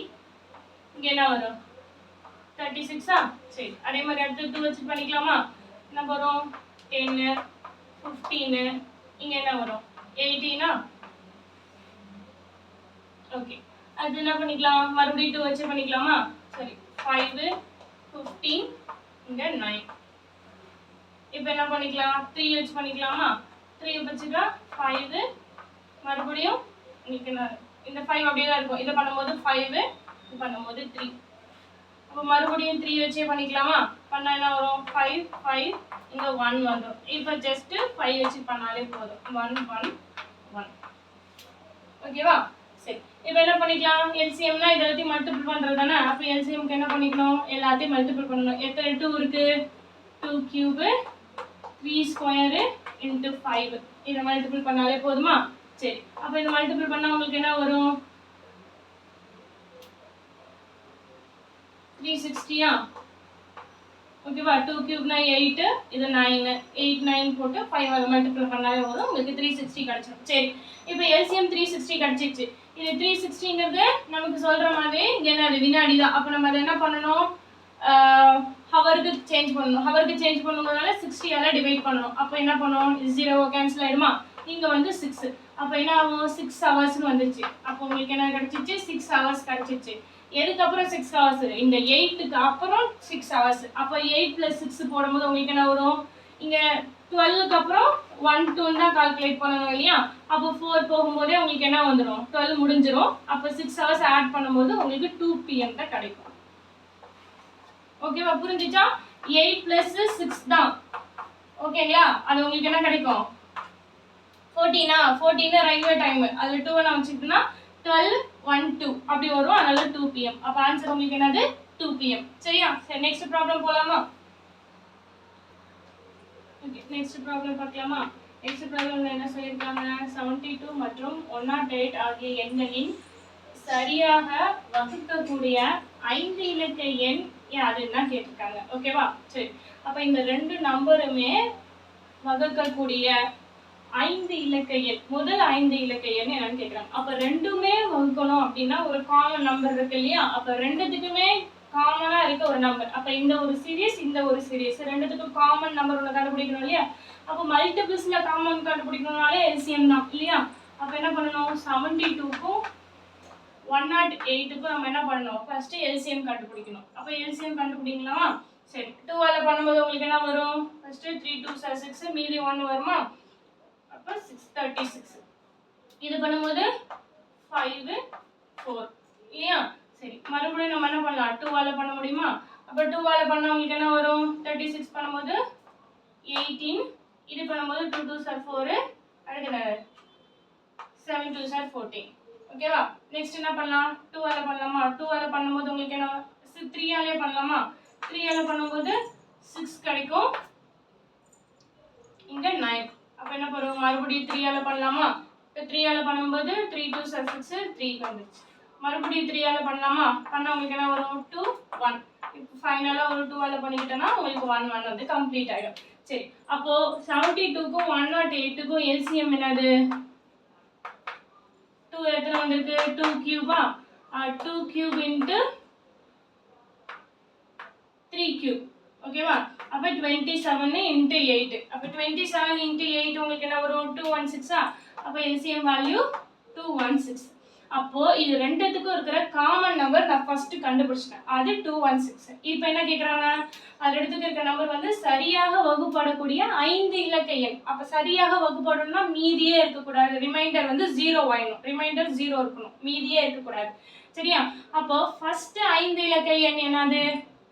இங்கே என்ன வரும் 36. சரி அதே மாதிரி அடுத்து 2 வச்சு பண்ணிக்கலாமா. என்ன வரும் 10, 15, இங்கே என்ன வரும் 18. ஓகே அது என்ன பண்ணிக்கலாம், மறுபடியும் 2 வச்சு பண்ணிக்கலாமா. சரி 5, 15, இங்கே 9. இப்போ என்ன பண்ணிக்கலாம், 3 வச்சு பண்ணிக்கலாமா. 3 வச்சுட்டா 5, மறுபடியும் இன்னைக்கு இந்த 5 அப்படியே தான் இருக்கும். இதை பண்ணும்போது 5, இது பண்ணும்போது 3. அப்போ மறுபடியும் 3 வச்சே பண்ணிக்கலாமா. பண்ணால் என்ன வரும் 5, 5, இங்கே 1 வந்துடும். இப்போ ஜஸ்ட்டு 5 வச்சு பண்ணாலே போதும், 1, 1, 1. ஓகேவா. சரி இப்போ என்ன பண்ணிக்கலாம், எல்சிஎம்னா இது எல்லாத்தையும் மல்டிபிள் பண்ணுறது தானே. அப்போ எல்சிஎம்க்கு என்ன பண்ணிக்கணும், எல்லாத்தையும் மல்டிபிள் பண்ணணும். எத்தனை 2 இருக்குது, 2 கியூபு 3 ஸ்கொயரு இன்ட்டு 5 இதை மல்டிபிள் பண்ணாலே போதுமா. சரி அப்போ இதை மல்டிபிள் பண்ணால் உங்களுக்கு என்ன வரும் 360. ஓகேவா. 2 கியூப்னா 8, இது 9, 8, 9 போட்டு 5 மல்டிபிள் பண்ணாலே போதும், உங்களுக்கு 360 கிடச்சிடும். சரி இப்போ எல்சிஎம் 360 கிடச்சிருச்சு. இது 360ங்கிறது நமக்கு சொல்கிற மாதிரி என்னது வினாடி தான். அப்போ நம்ம அதை என்ன பண்ணணும், ஹவருக்கு சேஞ்ச் பண்ணணும். ஹவருக்கு சேஞ்ச் பண்ணும்போதுனால 60ஆல் டிவைட் பண்ணணும். அப்போ என்ன பண்ணணும், 0 கேன்சல் ஆகிடுமா. இங்கே வந்து 6, அப்போ என்ன ஆகும் 6 ஹவர்ஸ்னு வந்துருச்சு. அப்போ உங்களுக்கு என்ன கிடச்சிச்சு 6 ஹவர்ஸ் கிடச்சிச்சு. எதுக்கப்புறம் 6 ஹவர்ஸ், இந்த 8க்கு அப்புறம் 6 ஹவர்ஸ். அப்போ 8 + 6 போடும்போது உங்களுக்கு என்ன வரும், இங்கே 12க்கு அப்புறம் 1, 2 தான் கால்குலேட் பண்ணணும் இல்லையா. அப்போ 4 போகும்போதே உங்களுக்கு என்ன வந்துடும் 12 முடிஞ்சிடும். அப்போ 6 ஹவர்ஸ் ஆட் பண்ணும்போது உங்களுக்கு 2 PM தான் கிடைக்கும். ஓகேவா, புரிஞ்சிச்சா. 8 + 6 தான் ஓகேங்களா. அது உங்களுக்கு என்ன கிடைக்கும் 14. 14 ரயில்வே டைம், அதில் 2 நான் வச்சுக்கிட்டோம்னா 12, 1, 2 அப்படி வரும். அதனால 2 PM. அப்போ ஆன்சர் உங்களுக்கு என்னது 2 PM. சரியா. சரி நெக்ஸ்ட் ப்ராப்ளம் போகலாமா. ஓகே நெக்ஸ்ட் ப்ராப்ளம் பார்க்கலாமா. நெக்ஸ்ட் ப்ராப்ளம்ல என்ன சொல்லியிருக்காங்க, 72 மற்றும் 108 ஆகிய எண்களின் சரியாக வகுக்கக்கூடிய 5 இலக்க எண் அதுதான் கேட்டிருக்காங்க. ஓகேவா. சரி அப்போ இந்த 2 நம்பருமே வகுக்கக்கூடிய 5 இலக்க எண், முதல் 5 இலக்க எண் என்னன்னு கேட்குறாங்க. அப்போ ரெண்டுமே வகுக்கணும் அப்படின்னா ஒரு காமன் நம்பர் இருக்கு இல்லையா. அப்போ ரெண்டுத்துக்குமே காமனாக இருக்க ஒரு நம்பர். அப்போ இந்த ஒரு சீரியஸ், இந்த ஒரு சீரியஸ், ரெண்டுத்துக்கும் காமன் நம்பர் ஒன்று கண்டுபிடிக்கணும் இல்லையா. அப்போ மல்டிபிள்ஸில் காமன் கண்டுபிடிக்கணும்னாலே எல்சிஎம் தான் இல்லையா. அப்போ என்ன பண்ணணும், 72க்கும் 108க்கும் நம்ம என்ன பண்ணணும், ஃபர்ஸ்ட் எல்சிஎம் கண்டுபிடிக்கணும். அப்போ எல்சிஎம் கண்டுபிடிக்கலாமா. சரி 2ஆல் பண்ணும்போது உங்களுக்கு என்ன வரும், ஃபர்ஸ்ட் 3 2 6, மீதி 1 வருமா. அப்போ 636. இது பண்ணும்போது 5 4 இல்லையா. சரி மறுபடியும் நம்ம என்ன பண்ணலாம், 2ஆல் பண்ண முடியுமா. அப்போ 2ஆல் பண்ணால் உங்களுக்கு என்ன வரும், 36 பண்ணும்போது 18, இது பண்ணும்போது 2 2s are 4, அடுத்து 7 2s are 14. ஓகேவா. நெக்ஸ்ட் என்ன பண்ணலாம், 2ஆல் பண்ணலாமா. 2ஆல் பண்ணும்போது உங்களுக்கு என்ன, 3ஆலே பண்ணலாமா. 3ஆல் பண்ணும்போது 6 கிடைக்கும், இங்கே 9. அப்போ என்ன பண்ணுவோம், மறுபடியும் 3ஆல் பண்ணலாமா. இப்போ 3ஆல் பண்ணும்போது 3 2s are 6, 3 வந்துச்சு. மறுபடியும் 3ஆல் பண்ணலாமா. பண்ணால் உங்களுக்கு என்ன வரும் 2 1. இப்போ ஃபைனலாக ஒரு 2ஆல் பண்ணிக்கிட்டோன்னா உங்களுக்கு 1 1 வந்து கம்ப்ளீட் ஆகிடும். சரி அப்போ 72க்கும் 108க்கும் எல்சிஎம் என்னது, 2 எத்தனை வந்திருக்கு 2 கியூபா. 2 cube into 3 cube. ஓகேவா. அப்போ 27 இன்ட்டு 8. அப்போ 27 இன்ட்டு 8 உங்களுக்கு என்ன வரும் 216. அப்போ எல்சிஎம் வேல்யூ 216. அப்போ இது ரெண்டுத்துக்கும் இருக்கிற காமன் நம்பர் நான் ஃபர்ஸ்ட் கண்டுபிடிச்சிட்டேன், அது 216. இப்போ என்ன கேட்குறாங்க, அது ரெண்டுத்துக்கு இருக்கிற நம்பர் வந்து சரியாக வகுப்படக்கூடிய 5 இலக்க எண். அப்போ சரியாக வகுப்படணும்னா மீதியே இருக்கக்கூடாது, ரிமைண்டர் வந்து 0 ஆயிடும். ரிமைண்டர் 0 இருக்கணும், மீதியே இருக்கக்கூடாது. சரியா. அப்போ ஃபர்ஸ்ட் 5 இலக்க எண் என்னது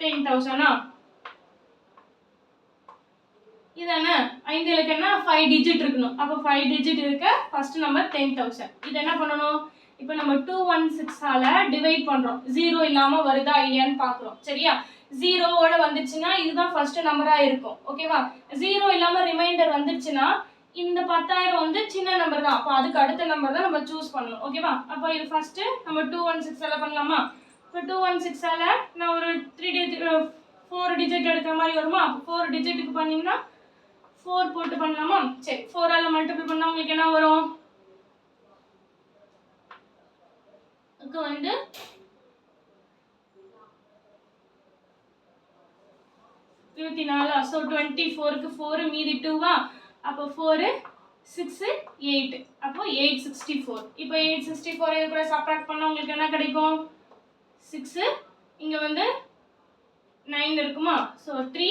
10,000. இதானே 5 இலக்கம்னா 5 டிஜிட் இருக்கணும். அப்போ 5 டிஜிட் இருக்க ஃபர்ஸ்ட் நம்பர் 10,000. இது என்ன பண்ணணும், இப்போ நம்ம 216ஆல் டிவைட் பண்ணுறோம், 0 இல்லாமல் வருதா இல்லையான்னு பார்க்குறோம். சரியா. ஜீரோவோட வந்துச்சுன்னா இதுதான் ஃபர்ஸ்ட் நம்பரா இருக்கும். ஓகேவா? ஜீரோ இல்லாம ரிமைண்டர் வந்துச்சுன்னா இந்த 10,000 வந்து சின்ன நம்பர் தான். அப்போ அதுக்கு அடுத்த நம்பர் தான் நம்ம சூஸ் பண்ணணும். ஓகேவா? அப்போ இது ஃபர்ஸ்ட் நம்ம 216 பண்ணலாமா? இப்போ 216 நான் ஒரு 4 டிஜிட் எடுக்கிற மாதிரி வருமா? 4 டிஜிட்டுக்கு பண்ணீங்கன்னா 4 போட்டு பண்ணலாமா? சரி, 4 ஆல மல்டிபிள் பண்ணா உங்களுக்கு என்ன வரும்? வந்து 24. ஸோ 24க்கு 4 மீதி 2வா? அப்போ 4 6 8. அப்போ 864. இப்போ 864 இது கூட சப்ட்ராக்ட் பண்ணா உங்களுக்கு என்ன கிடைக்கும்? 6 இங்க வந்து 9 இருக்குமா? ஸோ 3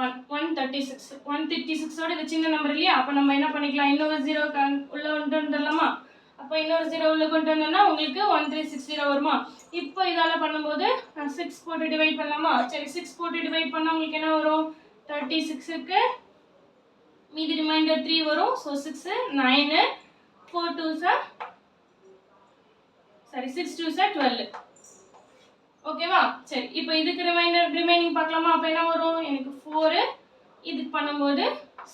136. 136 ஓட இது சின்ன நம்பர் இல்லையா? அப்போ நம்ம என்ன பண்ணிக்கலாம்? இன்னொரு 0 உள்ள கொண்டு வந்துடலாமா? அப்போ இன்னொரு 0 உள்ள கொண்டு வந்தோம்னா உங்களுக்கு 1360 வருமா? இப்போ இதால பண்ணும்போது 6 போட்டு டிவைட் பண்ணலாமா? சரி, 6 போட்டு டிவைட் பண்ணா உங்களுக்கு என்ன வரும்? 36க்கு மீதி ரிமைண்டர் 3 வரும். ஸோ 6 9 4 2s சரி 6 2s 12. ஓகேவா? சரி, இப்போ இதுக்கு ரிமைனிங் பார்க்கலாமா? அப்போ என்ன வரும்? எனக்கு 4 இதுக்கு பண்ணும்போது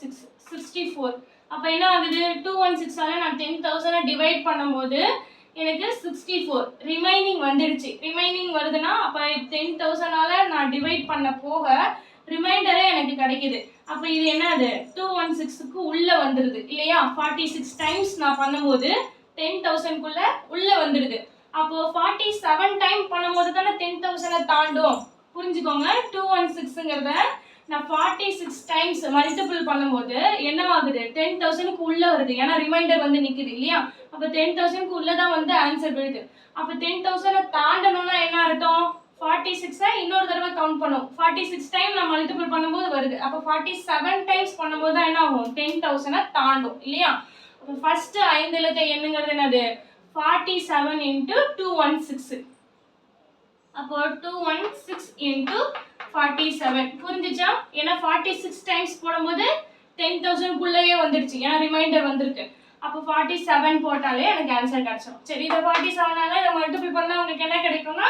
6 64. அப்போ என்ன ஆகுது? 216 ஆல நான் 10,000 டிவைட் பண்ணும்போது எனக்கு 64 ரிமைனிங் வந்துடுச்சு. ரிமைனிங் வருதுன்னா அப்போ 10,000 ஆல நான் டிவைட் பண்ண போக ரிமைண்டரே எனக்கு கிடைக்குது. அப்போ இது என்னது? 216க்கு உள்ள வந்துடுது இல்லையா? 46 டைம்ஸ் நான் பண்ணும்போது 10,000க்குள்ள உள்ள வந்துடுது. அப்போ 47 டைம் பண்ணும்போது தானே 10,000 தாண்டும். புரிஞ்சுக்கோங்க, 216ங்கிறத நான் 46 டைம்ஸ் மல்டிபிள் பண்ணும்போது என்ன ஆகுது? 10,000க்கு உள்ள வருது. ஏன்னா ரிமைண்டர் வந்து நிக்குது இல்லையா? அப்போ 10,000க்கு உள்ள தான் வந்து ஆன்சர் விழுது. அப்போ 10,000 தாண்டணும்னா என்ன அர்த்தம்? 46 இன்னொரு தடவை கவுண்ட் பண்ணும். 46 டைம் நான் மல்டிபிள் பண்ணும்போது வருது. அப்போ 47 டைம்ஸ் பண்ணும்போது தான் என்ன ஆகும்? 10,000 தாண்டும் இல்லையா? அப்போ ஃபர்ஸ்ட் 5 இலக்க எண்ணுங்கிறது என்னது? 47 into 216. அப்போ 216 into 47 புரிஞ்சுச்சா? ஏன்னா 46 டைம்ஸ் போடும்போது 10,000 குள்ளேயே வந்துடுச்சு. ஏன்னா ரிமைண்டர் வந்திருக்கு. அப்போ 47 போட்டாலே எனக்கு ஆன்சர் கிடைச்சிடும். சரி, இதை 47 ஆல இதை மல்டிபிள் பண்ணா உங்களுக்கு என்ன கிடைக்கும்னா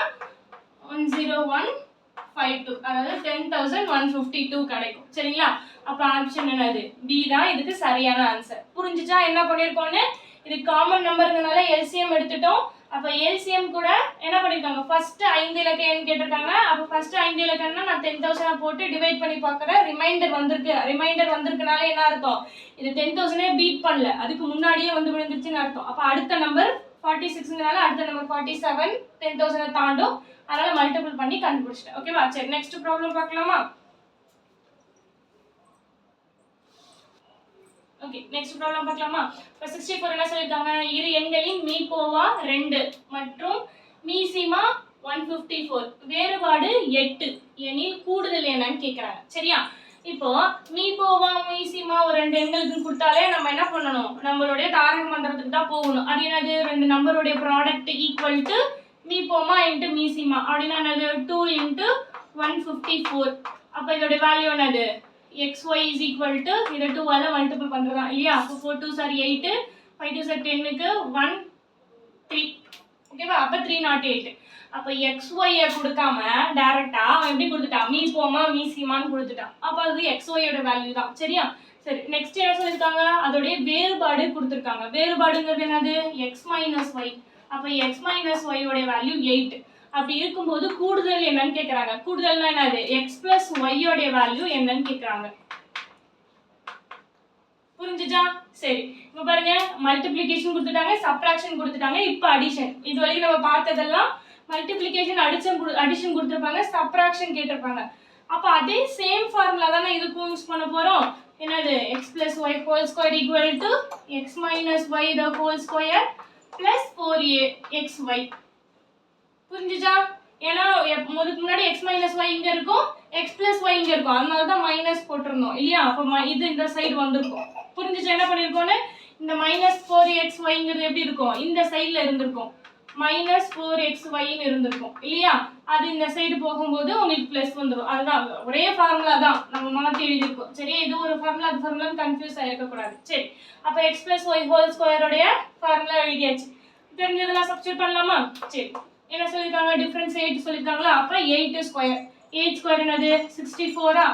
10152, அதாவது 10,152 கிடைக்கும். சரிங்களா? அப்போ ஆப்ஷன் என்னது? பி தான் இதுக்கு சரியான ஆன்சர். புரிஞ்சுச்சா என்ன பண்ணிருக்கோம்னு? இது காமன் நம்பர்ங்கனால எல்சிஎம் எடுத்துட்டோம். அப்ப எல்சிஎம் கூட என்ன பண்ணிருக்காங்க? ஃபர்ஸ்ட் 5 இலக்க எண் கேட்டிருக்காங்க. அப்ப ஃபர்ஸ்ட் 5 இலக்கம்னா நான் 10,000 போட்டு டிவைட் பண்ணி பார்க்கறேன். ரிமைண்டர் வந்திருக்கு. ரிமைண்டர் வந்திருக்கனால என்ன அர்த்தம்? இது 10,000 பீட் பண்ணல, அதுக்கு முன்னாடியே வந்து விழுந்துருச்சுன்னு அர்த்தம். அப்ப அடுத்த நம்பர் 46ங்கனால அடுத்த நம்பர் 47 10,000 தாண்டும். அதனால மல்டிபிள் பண்ணி கண்டுபிடிச்சிட்டேன். ஓகேவா? சரி, நெக்ஸ்ட் ப்ராப்ளம் பார்க்கலாமா? ஓகே, நெக்ஸ்ட் ப்ராப்ளம் பார்க்கலாமா? இப்போ 64 என்ன சொல்லிருக்காங்க? இரு எண்களின் மீபோவா 2 மற்றும் மீசிமா 154, வேறுபாடு 8 எனில் கூடுதல் என்னன்னு கேக்குறாங்க. சரியா? இப்போ மீபோவா மீசிமா ஒரு 2 எண்களுக்கு கொடுத்தாலே நம்ம என்ன பண்ணணும்? நம்மளுடைய தாரக மந்திரத்துக்கு தான் போகணும். அது என்னது? ரெண்டு நம்பருடைய ப்ராடக்ட் ஈக்குவல் டு மீபோமா இன்டு மீசிமா. அப்படின்னா என்னது? 2 into 154. அப்போ இதோட வேல்யூ என்னது? xy is equal to இதை 2 ஆல மல்டிபிள் பண்றதா இல்லையா? அப்போ 4 2s are 8, 5 2s are 10க்கு 1 3. ஓகேவா? அப்ப 308. அப்ப xy கொடுக்காம டைரக்டா அவன் எப்படி கொடுத்துட்டான்? மீபோமா மீசிமான்னு கொடுத்துட்டான். அப்ப அது xy ஓட வேல்யூ தான். சரியா? சரி, நெக்ஸ்ட் என்ன சொல்லிருக்காங்க? அதோட வேறுபாடு கொடுத்திருக்காங்க. வேறுபாடுங்கிறது என்னது? x minus y. அப்ப x minus y ஓட வேல்யூ 8. அப்படி இருக்கும்போது கூடுதல் என்னன்னு கேக்குறாங்க. கூடுதல்னா என்னது? x plus y ஓட வேல்யூ என்னன்னு கேக்குறாங்க. புரிஞ்சுச்சா? சரி, இப்போ பாருங்க, மல்டிப்ளிகேஷன் கொடுத்துட்டாங்க, சப்ட்ராக்ஷன் கொடுத்துட்டாங்க, இப்போ அடிஷன். இது வரைக்கும் நம்ம பார்த்ததெல்லாம் மல்டிப்ளிகேஷன் அடிஷன் கொடுத்துருப்பாங்க, சப்ட்ராக்ஷன் கேட்டிருப்பாங்க. அப்போ அதே சேம் ஃபார்முலா தானே இதுக்கும் யூஸ் பண்ண போறோம். என்னது? x plus y whole square equal to x minus y the whole square plus 4axy. புரிஞ்சுச்சா? ஏன்னா இதுக்கு முன்னாடி x minus y இங்க இருக்கும், x plus y இங்க இருக்கும், அதனால தான் மைனஸ் போட்டிருந்தோம் இல்லையா? அப்போ இது இந்த சைடு வந்திருக்கும். புரிஞ்சுச்சா என்ன பண்ணிருக்கோம்னு? இந்த minus 4xyங்கிறது எப்படி இருக்கும்? இந்த சைடுல இருந்திருக்கும், minus 4xyன்னு இருந்திருக்கும் இல்லையா? அது இந்த சைடு போகும்போது உங்களுக்கு பிளஸ் வந்துடும். அதுதான் ஒரே ஃபார்முலா தான், நம்ம மாற்றி எழுதியிருக்கோம். சரியா? இது ஒரு ஃபார்முலா, அது ஃபார்முலான்னு கன்ஃபியூஸ் ஆகிருக்க கூடாது. சரி, அப்போ x plus y whole ஸ்கொயரோடைய ஃபார்முலா எழுதியாச்சு. தெரிஞ்சதெல்லாம் சப்ஸ்டிட்யூட் பண்ணலாமா? சரி, என்ன சொல்லிருக்காங்க? டிஃபரன்ஷியேட் சொல்லிருக்காங்களா? அப்ப 8 ஸ்கொயர். 8 ஸ்கொயர் என்னது 64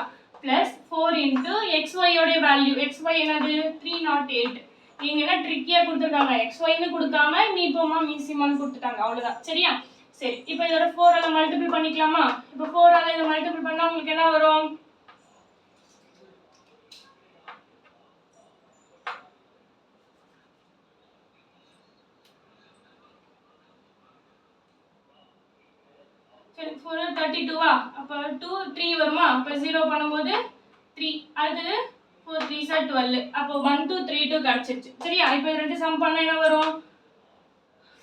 பிளஸ் 4 இன்ட்டு xy உடைய வேல்யூ xy என்னது 308. இங்க என்ன ட்ரிக்கியா கொடுத்துருக்காங்க xyன்னு கொடுக்காம மீப்போமா மீசிமான்னு கொடுத்துட்டாங்க அவ்வளவுதான் சரியா. சரி இப்போ இதோட 4 ஆல மல்டிபிள் பண்ணிக்கலாமா. இப்போ 4 ஆல இதை மல்டிபிள் பண்ணா உங்களுக்கு என்ன வரும் 32 அப்போ 2 3 வருமா. அப்போ 0 பண்ணும்போது 3 அடுத்தது 4 3 12 அப்போ 1 2 3 2 கிடைச்சிருச்சு சரியா. இப்போ ரெண்டு சம் பண்ணா என்ன வரும்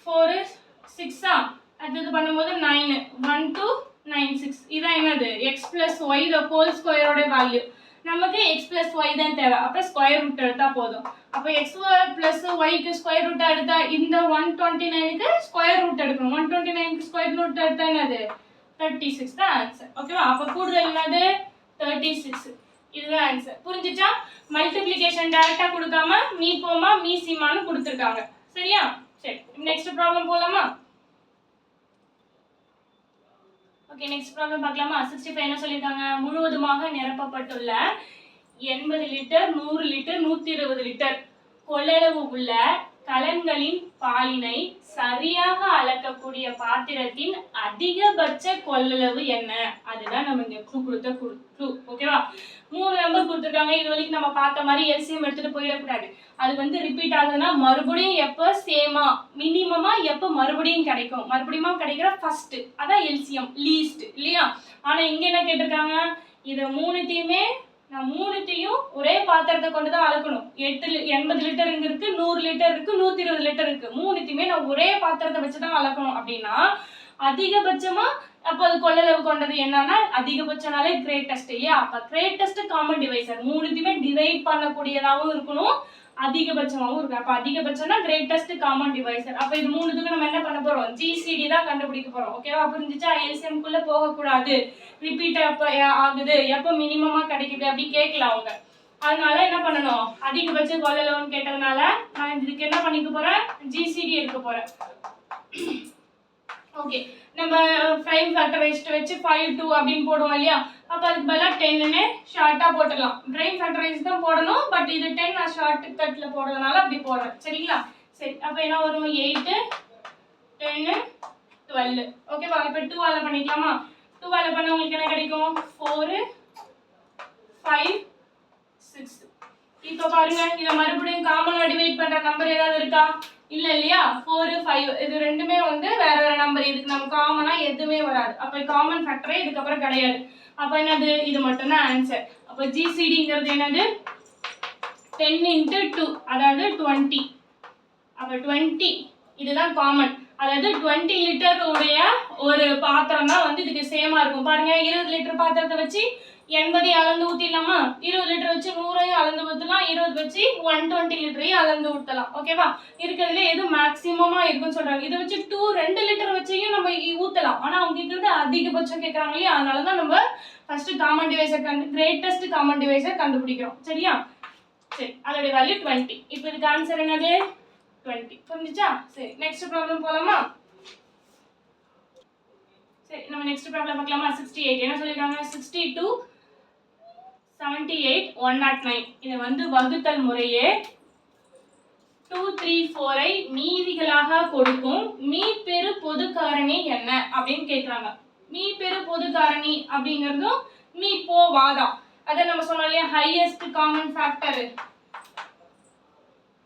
4 6 அடுத்தது பண்ணும்போது 9 1 2 9 6 இதான் என்னது x plus y the whole square ஓட வேல்யூ. நமக்கு x plus y தான் தேவை. அப்போ ஸ்கொயர் ரூட் எடுத்தா போதும். அப்போ x plus y க்கு ஸ்கொயர் ரூட் எடுத்தா இந்த 129 க்கு ஸ்கொயர் ரூட் எடுக்கணும். 129 க்கு ஸ்கொயர் ரூட் எடுத்தா என்னது 36 தான் ஆன்சர் ஓகேவா. அப்போ கூடுதல் என்னது 36 இதுதான் ஆன்சர். புரிஞ்சுச்சா. மல்டிப்ளிகேஷன் டைரக்டா கொடுக்காம மீப்போமா மீசிமான்னு கொடுத்துருக்காங்க சரியா. சரி நெக்ஸ்ட் ப்ராப்ளம் போலாமா. ஓகே நெக்ஸ்ட் ப்ராப்ளம் பார்க்கலாமா. 65 என்ன சொல்லியிருக்காங்க முழுவதுமாக நிரப்பப்பட்டுள்ள 80 லிட்டர் 100 லிட்டர் 120 லிட்டர் கொள்ளளவு உள்ள கலன்களின் பாலினை சரியாக அளக்கக்கூடிய பாத்திரத்தின் அதிகபட்ச கொள்ளளவு என்ன. அதுதான் நம்ம இங்க கொடுத்த க்ளூ ஓகேவா. 3 நம்பர் கொடுத்துருக்காங்க. இது வரைக்கும் நம்ம பார்த்த மாதிரி எல்சிஎம் எடுத்துட்டு போயிடக்கூடாது. அது வந்து ரிப்பீட் ஆகுதுன்னா மறுபடியும் எப்போ சேமா மினிமமா எப்போ மறுபடியும் கிடைக்கிற ஃபர்ஸ்ட் அதான் எல்சிஎம் லீஸ்ட் இல்லையா. ஆனா இங்க என்ன கேட்டிருக்காங்க இதை மூணுத்தையுமே நான் மூணுத்தையும் ஒரே பாத்திரத்தை கொண்டு தான் அளக்கணும். 80 லிட்டர் இங்க இருக்கு 100 லிட்டர் இருக்கு 120 லிட்டர் இருக்கு மூணுத்தையுமே நான் ஒரே பாத்திரத்தை வச்சுதான் அளக்கணும். அப்படின்னா அதிகபட்சமா அப்போ அது கொள்ளளவு கொண்டது என்னன்னா அதிகபட்சனாலே கிரேட்டஸ்ட் இல்லையா. அப்ப கிரேட்டஸ்ட் காமன் டிவைசர் மூணுத்தையுமே டிவைட் பண்ணக்கூடியதாகவும் இருக்கணும் அதிகபட்சமாகவும் இருக்கு. அப்ப அதிகபட்சம்னா கிரேட்டஸ்ட் காமன் டிவைசர். அப்ப இது மூணுத்துக்கு நம்ம என்ன பண்ண போறோம் ஜிசிடி தான் கண்டுபிடிக்க போறோம் ஓகேவா. புரிஞ்சுச்சா. எல்சிஎம் குள்ள போக கூடாது. ரிப்பீட் எப்ப ஆகுது எப்ப மினிமமா கிடைக்குது அப்படி கேட்கலாம் அவங்க. அதனால என்ன பண்ணணும் அதிகபட்ச கொள்ளளவுன்னு கேட்டதுனால நான் இதுக்கு என்ன பண்ணிக்க போறேன் ஜிசிடி எடுக்க போறேன். ஓகே நம்ம பிரைம் ஃபேக்டரைஸ்ட் வச்சு 5 2 அப்படின்னு போடுவோம் இல்லையா. அப்ப அதுக்கு பதிலா 10ன்னு ஷார்ட்டா போட்டுடலாம். பிரைம் ஃபேக்டரைஸ் தான் போடணும் பட் இது 10 நான் ஷார்ட் கட்ல போடுறதுனால அப்படி போடுறேன் சரிங்களா. சரி அப்ப என்ன வரும் 8 10 12 ஓகேவா. இப்ப 2 ஆல பண்ணிக்கலாமா. 2 ஆல பண்ண உங்களுக்கு என்ன கிடைக்கும் 4 5 6. இப்போ பாருங்க இத மறுபடியும் காமனா டிவைட் பண்ற நம்பர் ஏதாவது இருக்கா இல்ல இல்லையா. 4 5 இது ரெண்டுமே வந்து வேற வேற நம்பர். இதுக்கு நம்ம காமனா எதுவுமே வராது. அப்ப காமன் ஃபேக்டரே இதுக்கு அப்புறம் கிடையாது. அப்ப என்னது இது மட்டும் தான் ஆன்சர். அப்ப ஜிசிடிங்கிறது என்னது 10 into 2 அதாவது 20. அப்ப 20 இதுதான் காமன். அதாவது 20 லிட்டர் உடைய ஒரு பாத்திரம் தான் வந்து இதுக்கு சேமா இருக்கும். பாருங்க 20 லிட்டர் பாத்திரத்தை வச்சு 80 அளந்து ஊத்திடலாமா. 20 லிட்டர் வச்சு 100 அளந்து ஊத்தலாம். 20 வச்சு 120 லிட்டரையும் அளந்து ஊத்தலாம் ஓகேவா. இருக்கிறதுல எது மேக்சிமமா இருக்குன்னு சொல்றாங்க. இதை வச்சு 2 லிட்டர் வச்சையும் நம்ம ஊத்தலாம். ஆனா அவங்க இருக்கிறது அதிகபட்சம் கேட்கறாங்க இல்லையா. அதனாலதான் நம்ம first common divisor greatest common divisor கண்டுபிடிக்கிறோம் சரியா. சரி அதோட வேல்யூ 20. இப்போ இதுக்கு ஆன்சர் என்னது 20. புரிஞ்சுச்சா. சரி நெக்ஸ்ட் ப்ராப்ளம் போலாமா. சரி நம்ம நெக்ஸ்ட் ப்ராப்ளம் பார்க்கலாமா. 68 என்ன சொல்லிருக்காங்க 62 78 109 இதை வந்து வகுத்தல் முறையே 2 3 4 ஐ மீதிகளாக கொடுக்கும் மீப்பெரு பொது காரணி என்ன அப்படின்னு கேட்கறாங்க. மீப்பெரு பொது காரணி அப்படிங்கிறதும் மீப்போவாதா அதை நம்ம சொன்னோம் இல்லையா ஹையஸ்ட் காமன் ஃபேக்டர்.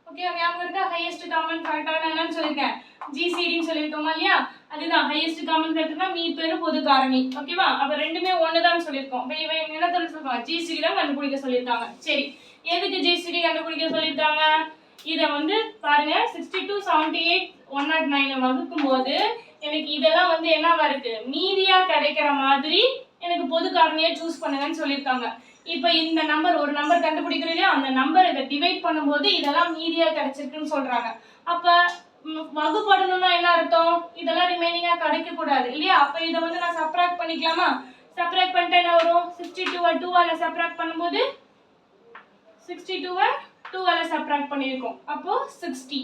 ஓகே ஞாபகம் இருக்கா ஹையஸ்ட் காமன் ஃபேக்டர் என்னன்னு சொல்லிருக்கேன் ஜிசிடின்னு சொல்லிருக்கோமா இல்லையா. அதுதான் ஹையஸ்ட் காமன் ஃபேக்டர்னா மீப்பெரு பொது காரணி ஓகேவா. அப்ப ரெண்டுமே ஒண்ணுதான் சொல்லிருக்கோம். இப்ப இவன் என்ன சொல்லிருக்காங்க ஜிசிடி தான் கண்டுபிடிக்க சொல்லிருக்காங்க. சரி எதுக்கு ஜிசிடி கண்டுபிடிக்க சொல்லிருக்காங்க இத வந்து பாருங்க 62 78 109 வகுக்கும் போது எனக்கு இதெல்லாம் வந்து என்னவா இருக்கு மீதியா கிடைக்கிற மாதிரி எனக்கு பொது காரணியை சூஸ் பண்ணுங்கன்னு சொல்லிருக்காங்க. இப்ப இந்த நம்பர் ஒரு நம்பர் கண்டுபிடிக்கிறோம் இல்லையா அந்த நம்பர் இதை டிவைட் பண்ணும்போது இதெல்லாம் மீதியா கிடைச்சிருக்குன்னு சொல்றாங்க. அப்ப வகுப்படணும்னா என்ன அர்த்தம் இதெல்லாம் ரிமைனிங்கா கிடைக்க கூடாது இல்லையா. அப்ப இதை வந்து நான் சப்ராக்ட் பண்ணிக்கலாமா. சப்ராக்ட் பண்ணிட்டா என்ன வரும் 62 2 ஆல சப்ராக்ட் பண்ணும்போது 62 2 ஆல சப்ராக்ட் பண்ணிருக்கோம் அப்போ 60.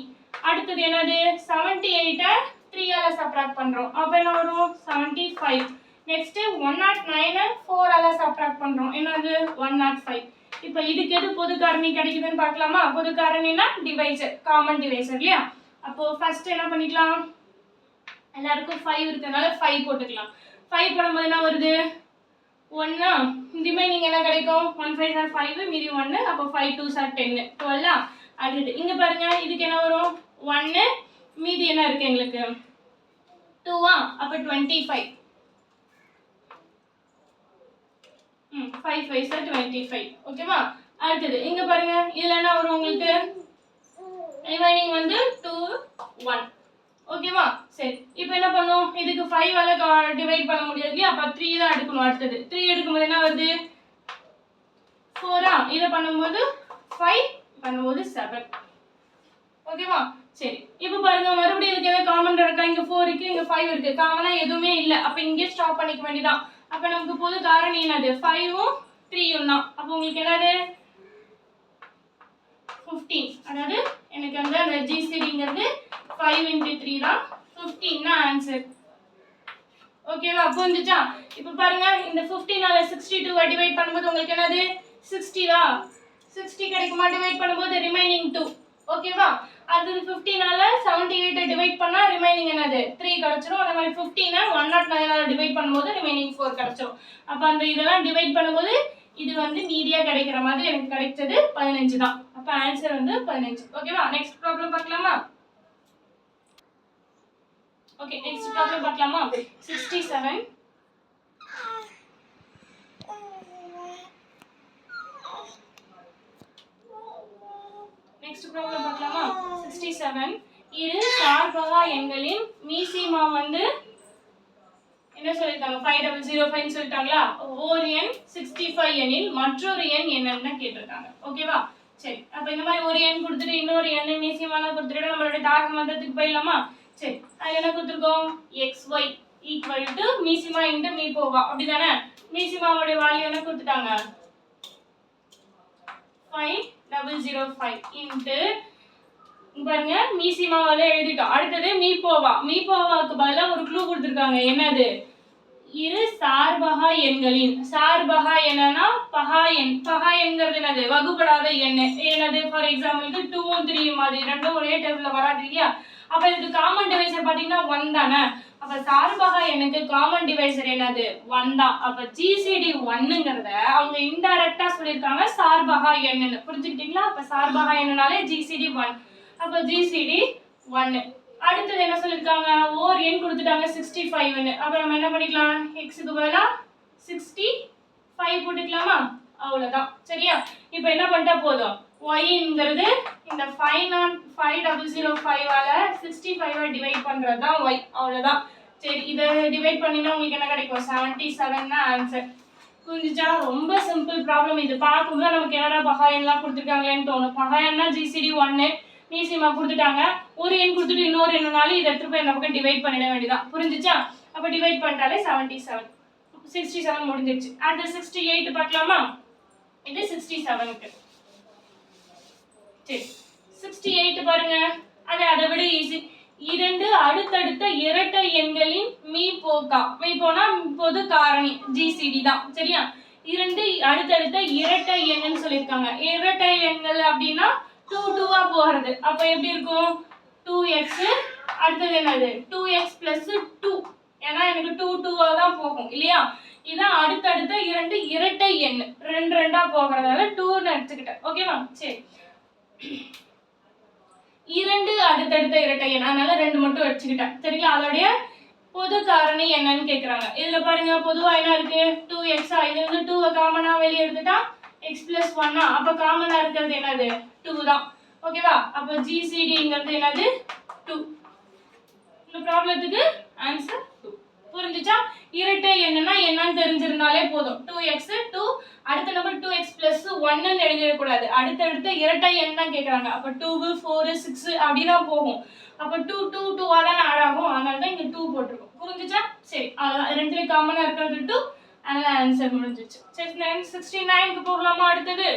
அடுத்தது என்னது 78 3 ஆல சப்ராக்ட் பண்றோம் அப்ப என்ன வரும் 75. நெக்ஸ்ட் 109 4ஆல சப்ட்ராக்ட் பண்றோம். என்னது 105. இப்போ இதுக்கு எது பொது காரணி கிடைக்குதுன்னு பார்க்கலாமா? பொது காரணினா டிவைசர், காமன் டிவைசர் இல்லையா? அப்போ ஃபர்ஸ்ட் என்ன பண்ணிக்கலாம், எல்லாருக்கும் 5 இருக்கனால 5 போட்டுக்கலாம். 5 போடும்போது என்ன வருது 1. ரிமைனிங் என்ன கிடைக்கும் 1 5 are 5 மீதி 1. அப்போ 5 2s are 10 12. அடுத்து இங்க பாருங்க இதுக்கு என்ன வரும் 1 மீதி என்ன இருக்கு எங்களுக்கு 2. அப்போ 25. 5 5s are 25. ஓகேவா? அடுத்து இங்க பாருங்க இதுல என்ன வரும் உங்களுக்கு ரிமைனிங் வந்து 2 1. ஓகேவா? சரி இப்போ என்ன பண்ணும் இதுக்கு 5 ஆல டிவைட் பண்ண முடியாது இல்லையா? அப்ப 3 தான் எடுக்கணும். அடுத்தது 3 எடுக்கும்போது என்ன வருது 4. இத பண்ணும்போது 5 பண்ணும்போது 7. ஓகேவா? சரி இப்போ பாருங்க மறுபடியும் இதுக்கு ஏதாவது காமன் இருக்கா? இங்க 4 இருக்கு, இங்க 5 இருக்கு. காமனா எதுவுமே இல்ல. அப்ப இங்கே ஸ்டாப் பண்ணிக்க வேண்டியதான். அப்ப நமக்கு பொது காரணி என்னது 5ம் 3ம் தான். அப்ப உங்களுக்கு என்னது 15. அதாவது எனக்கு அந்த GCDங்கிறது 5 into 3 தான் 15 தான் ஆன்சர். ஓகேவா? புரிஞ்சுச்சா? இப்போ பாருங்க இந்த 15 ஆல 62 டிவைட் பண்ணும்போது உங்களுக்கு என்னது 60 வா? 60 கிடைக்குமா டிவைட் பண்ணும்போது ரிமைனிங் 2. ஓகேவா? அடுத்து 15 ஆல 78 டிவைட் பண்ணா ரிமைனிங் என்னது 3 கிடைச்சிரும். அதே மாதிரி 15 109 ஆல டிவைட் பண்ணும்போது ரிமைனிங் 4 கிடைச்சிரும். அப்ப அந்த இதெல்லாம் டிவைட் பண்ணும்போது இது வந்து மீதியா கிடைக்கிற மாதிரி எனக்கு கிடைச்சது 15 தான். அப்ப ஆன்சர் வந்து 15. ஓகேவா? நெக்ஸ்ட் ப்ராப்ளம் பார்க்கலாமா? ஓகே நெக்ஸ்ட் ப்ராப்ளம் பார்க்கலாமா? 67. நெக்ஸ்ட் ப்ராப்ளம் பார்க்கலாமா? 67. இரு சார்பகா எண்களின் மீசிமா வந்து என்ன சொல்லிருக்காங்க 5005 சொல்லிட்டாங்களா? ஓர் எண் 65 எனில் மற்றொரு எண் என்னன்னு கேட்டிருக்காங்க. ஓகேவா? சரி அப்ப இந்த மாதிரி ஒரு எண் கொடுத்துட்டு இன்னொரு எண் மீசிமாலாம் கொடுத்துட்டு நம்மளோட டார்க் மந்தத்துக்கு போயிடலாமா? சரி அதுல என்ன கொடுத்துருக்கோம் xy equal to மீசிமா into me போவா. அப்படிதானே? மீசிமாவோட வேல்யூ என்ன கொடுத்துட்டாங்க 5005 into பாருங்க மீசிமாவால எழுதிட்டோம். அடுத்தது மீபோவாக்கு பதிலா ஒரு க்ளூ கொடுத்திருக்காங்க. என்னது இரு சார்பகா எண்களின். சார்பகா என்னன்னா பகா எண். பகா எண்கிறது என்னது வகுப்படாத எண். என்னது ஃபார் எக்ஸாம்பிளுக்கு 2ம் 3ம் மாதிரி ரெண்டும் ஒரே டேபிள்ல வராது இல்லையா? அப்ப இதுக்கு காமன் டிவைசர் பாத்தீங்கன்னா 1 தானே. அப்ப சார்பகா எண்ணுக்கு காமன் டிவைசர் என்னது 1 தான். அப்ப GCD 1ங்கறத அவங்க இன்டைரக்டா சொல்லிருக்காங்க சார்பகா எண்ணுன்னு. புரிஞ்சுக்கிட்டீங்களா? அப்ப சார்பகா எண்ணுனாலே GCD 1. அப்ப GCD 1. அடுத்து என்ன சொல்லிருக்காங்க ஓர் எண் கொடுத்துட்டாங்க 65ன்னு. அப்ப நம்ம என்ன பண்ணிக்கலாம் xக்கு பதிலா 65 போட்டுக்கலாமா? அவ்வளவுதான். சரியா? இப்போ என்ன பண்ணிட்டா போதும் y-ங்கிறது இந்த 5005 ஆல 65 டிவைட் பண்றது தான் y. அவ்வளவுதான். சரி இத டிவைட் பண்ணினா உங்களுக்கு என்ன கிடைக்கும் 77 தான் ஆன்சர். புரிஞ்சுச்சா? ரொம்ப சிம்பிள் ப்ராப்ளம். இது பார்க்கும்போது நமக்கு என்னடா பகா எண்லாம் கொடுத்துருக்காங்களேன்னு தோணும். பகா எண்ணா GCD 1 மீசிமா கொடுத்துட்டாங்க. ஒரு எண் கொடுத்துட்டு இன்னொரு எண்ணுனாலும் இதை எடுத்து போய் இந்த பக்கம் டிவைட் பண்ணிட வேண்டியதான். புரிஞ்சுச்சா? அப்ப டிவைட் பண்ணிட்டாலே 77. 67 முடிஞ்சிருச்சு. அடுத்து 68 பார்க்கலாமா? இது 67க்கு. சரி 68 பாருங்க அதை விட ஈஸி. இரண்டு அடுத்தடுத்த இரட்டை எண்களின் மீபோகா. மீபோனா பொது காரணி GCD தான். சரியா? இரண்டு அடுத்தடுத்த இரட்டை எண்ணுன்னு சொல்லியிருக்காங்க. இரட்டை எண்கள் அப்படின்னா 2 2வா போகிறது. அப்ப எப்படி இருக்கும் 2x அடுத்தது என்னது 2x plus 2. ஏன்னா எனக்கு 2 2வா தான் போகும் இல்லையா? இதான் அடுத்தடுத்த இரண்டு இரட்டை எண். ரெண்டு ரெண்டா போகிறதால 2ன்னு எடுத்துக்கிட்டேன். ஓகேவா? சரி இரண்டு அடுத்தடுத்த இரட்டை எண் அதனால 2 மட்டும் வச்சுக்கிட்டேன். சரிங்களா? அதோடைய பொது காரணி என்னன்னு கேக்குறாங்க. இதுல பாருங்க பொதுவா என்ன இருக்கு 2x. இதுல இருந்து 2 காமனா வெளிய எடுத்துட்டா x plus 1. அப்ப காமனா இருக்கிறது என்னது 2 தான். ஓகேவா? அப்ப GCDங்கிறது என்னது 2. இந்த ப்ராப்ளத்துக்கு ஆன்சர் 2. புரிஞ்சுச்சா? இரட்டை எண்ணுனா என்னன்னு தெரிஞ்சிருந்தாலே போதும். 2x 2 அடுத்த நம்பர் 2x plus 1 ன்னு எழுதிட கூடாது. அடுத்த இரட்டை எண் தான் கேக்குறாங்க. அப்ப 2 4 6 அப்படி தான் போகும். அப்ப 2 2 2 தான் ஆட் ஆகும். அதனால தான் இங்க 2 போட்டுருக்கோம். புரிஞ்சுச்சா? சரி அவ்வளவுதான். ரெண்டுல காமனா இருக்கிறது 2. அதனால ஆன்சர் முடிஞ்சிச்சு. சரி 69க்கு போகலாமா? அடுத்தது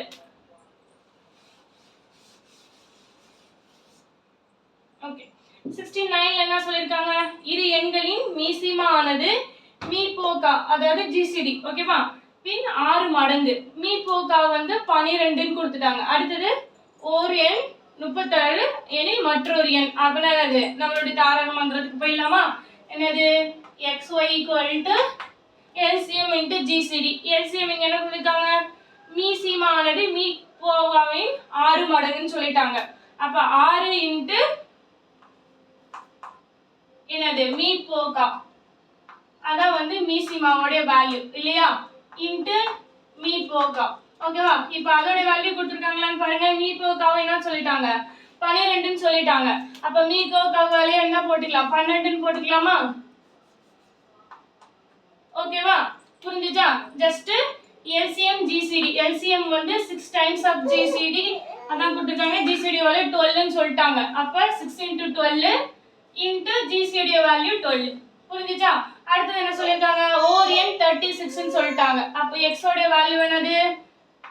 ஓகே 69ல என்ன சொல்லிருக்காங்க இரு எண்களின் மீசிமா ஆனது மீ போகா அதாவது ஜிசிடி ஓகேவா பின் 6 மடங்கு மீ போகா வந்து 12ன்னு கொடுத்துட்டாங்க. அடுத்தது ஒரு எண் 37 எனில் மற்றொரு எண் அப்படின்னா என்னது நம்மளுடைய தாரக மந்திரத்துக்கு போயிடலாமா? என்னது xy = LCM into GCD. LCM இங்க என்ன சொல்லிருக்காங்க? மீசிமா ஆனது மீ போகாவின் 6 மடங்குன்னு சொல்லிட்டாங்க. அப்ப 6 இன்ட்டு என்னது மீ போகா அதான் வந்து மீசிமாவோடைய வேல்யூ இல்லையா இன்ட்டு மீ போகா ஓகேவா? இப்போ அதோட வேல்யூ கொடுத்துருக்காங்களான்னு பாருங்க. மீ போகாவை என்ன சொல்லிட்டாங்க? 12ன்னு சொல்லிட்டாங்க. அப்ப மீ போகா வேல்யூ என்ன போட்டுக்கலாம்? 12ன்னு போட்டுக்கலாமா? ஓகேவா? புரிஞ்சுச்சா? ஜஸ்ட் LCM GCD LCM வந்து 6 times of GCD அதான் கொடுத்துருக்காங்க. GCD வேல்யூ 12ன்னு சொல்லிட்டாங்க. அப்ப 6 into 12 into GCD வேல்யூ 12. புரிஞ்சுச்சா? அடுத்து என்ன சொல்லிருக்காங்க? ஓர் எண் 36ன்னு சொல்லிட்டாங்க. அப்ப x ஓட வேல்யூ என்னது?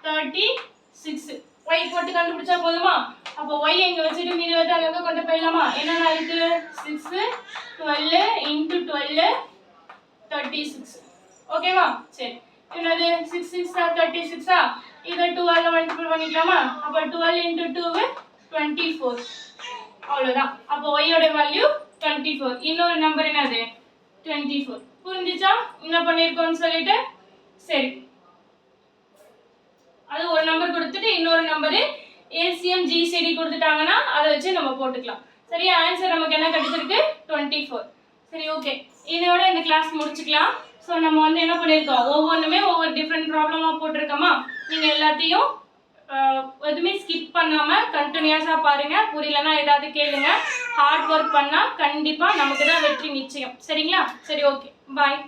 36. y போட்டு கண்டுபிடிச்சா போதுமா? அப்ப y எங்க வச்சிட்டு மீதி வந்து அங்க கொண்டு போயிடலாமா? என்னன்னா இருக்கு 6 12 into 12 36. ஓகேவா? சரி. என்னது 6 6 36 இத 2 ஆல மல்டிபிள் பண்ணிக்கலாமா? அப்ப 12 into 2 24. அவ்வளவுதான். அப்ப y ஓட வேல்யூ 24. இன்னொரு நம்பர் என்னது? 24. புரிஞ்சுச்சா? என்ன பண்ணிருக்கோம்னு சொல்லிட்டு சரி. அது ஒரு நம்பர் கொடுத்துட்டு இன்னொரு நம்பர் LCM GCD கொடுத்துட்டாங்கன்னா அதை வச்சு நம்ம போட்டுக்கலாம். சரியா? ஆன்சர் நமக்கு என்ன கிடைச்சிருக்கு? 24. சரி ஓகே. இதோட இந்த கிளாஸ் முடிச்சுக்கலாம். ஸோ நம்ம வந்து என்ன பண்ணியிருக்கோம்? ஒவ்வொன்றுமே ஒவ்வொரு டிஃப்ரெண்ட் ப்ராப்ளமாக போட்டிருக்கோமா? நீங்கள் எல்லாத்தையும் எதுவுமே ஸ்கிப் பண்ணாமல் கண்டினியூஸாக பாருங்கள். புரியலன்னா ஏதாவது கேளுங்க. ஹார்ட் ஒர்க் பண்ணால் கண்டிப்பாக நமக்கு தான் வெற்றி நிச்சயம். சரிங்களா? சரி ஓகே பாய்.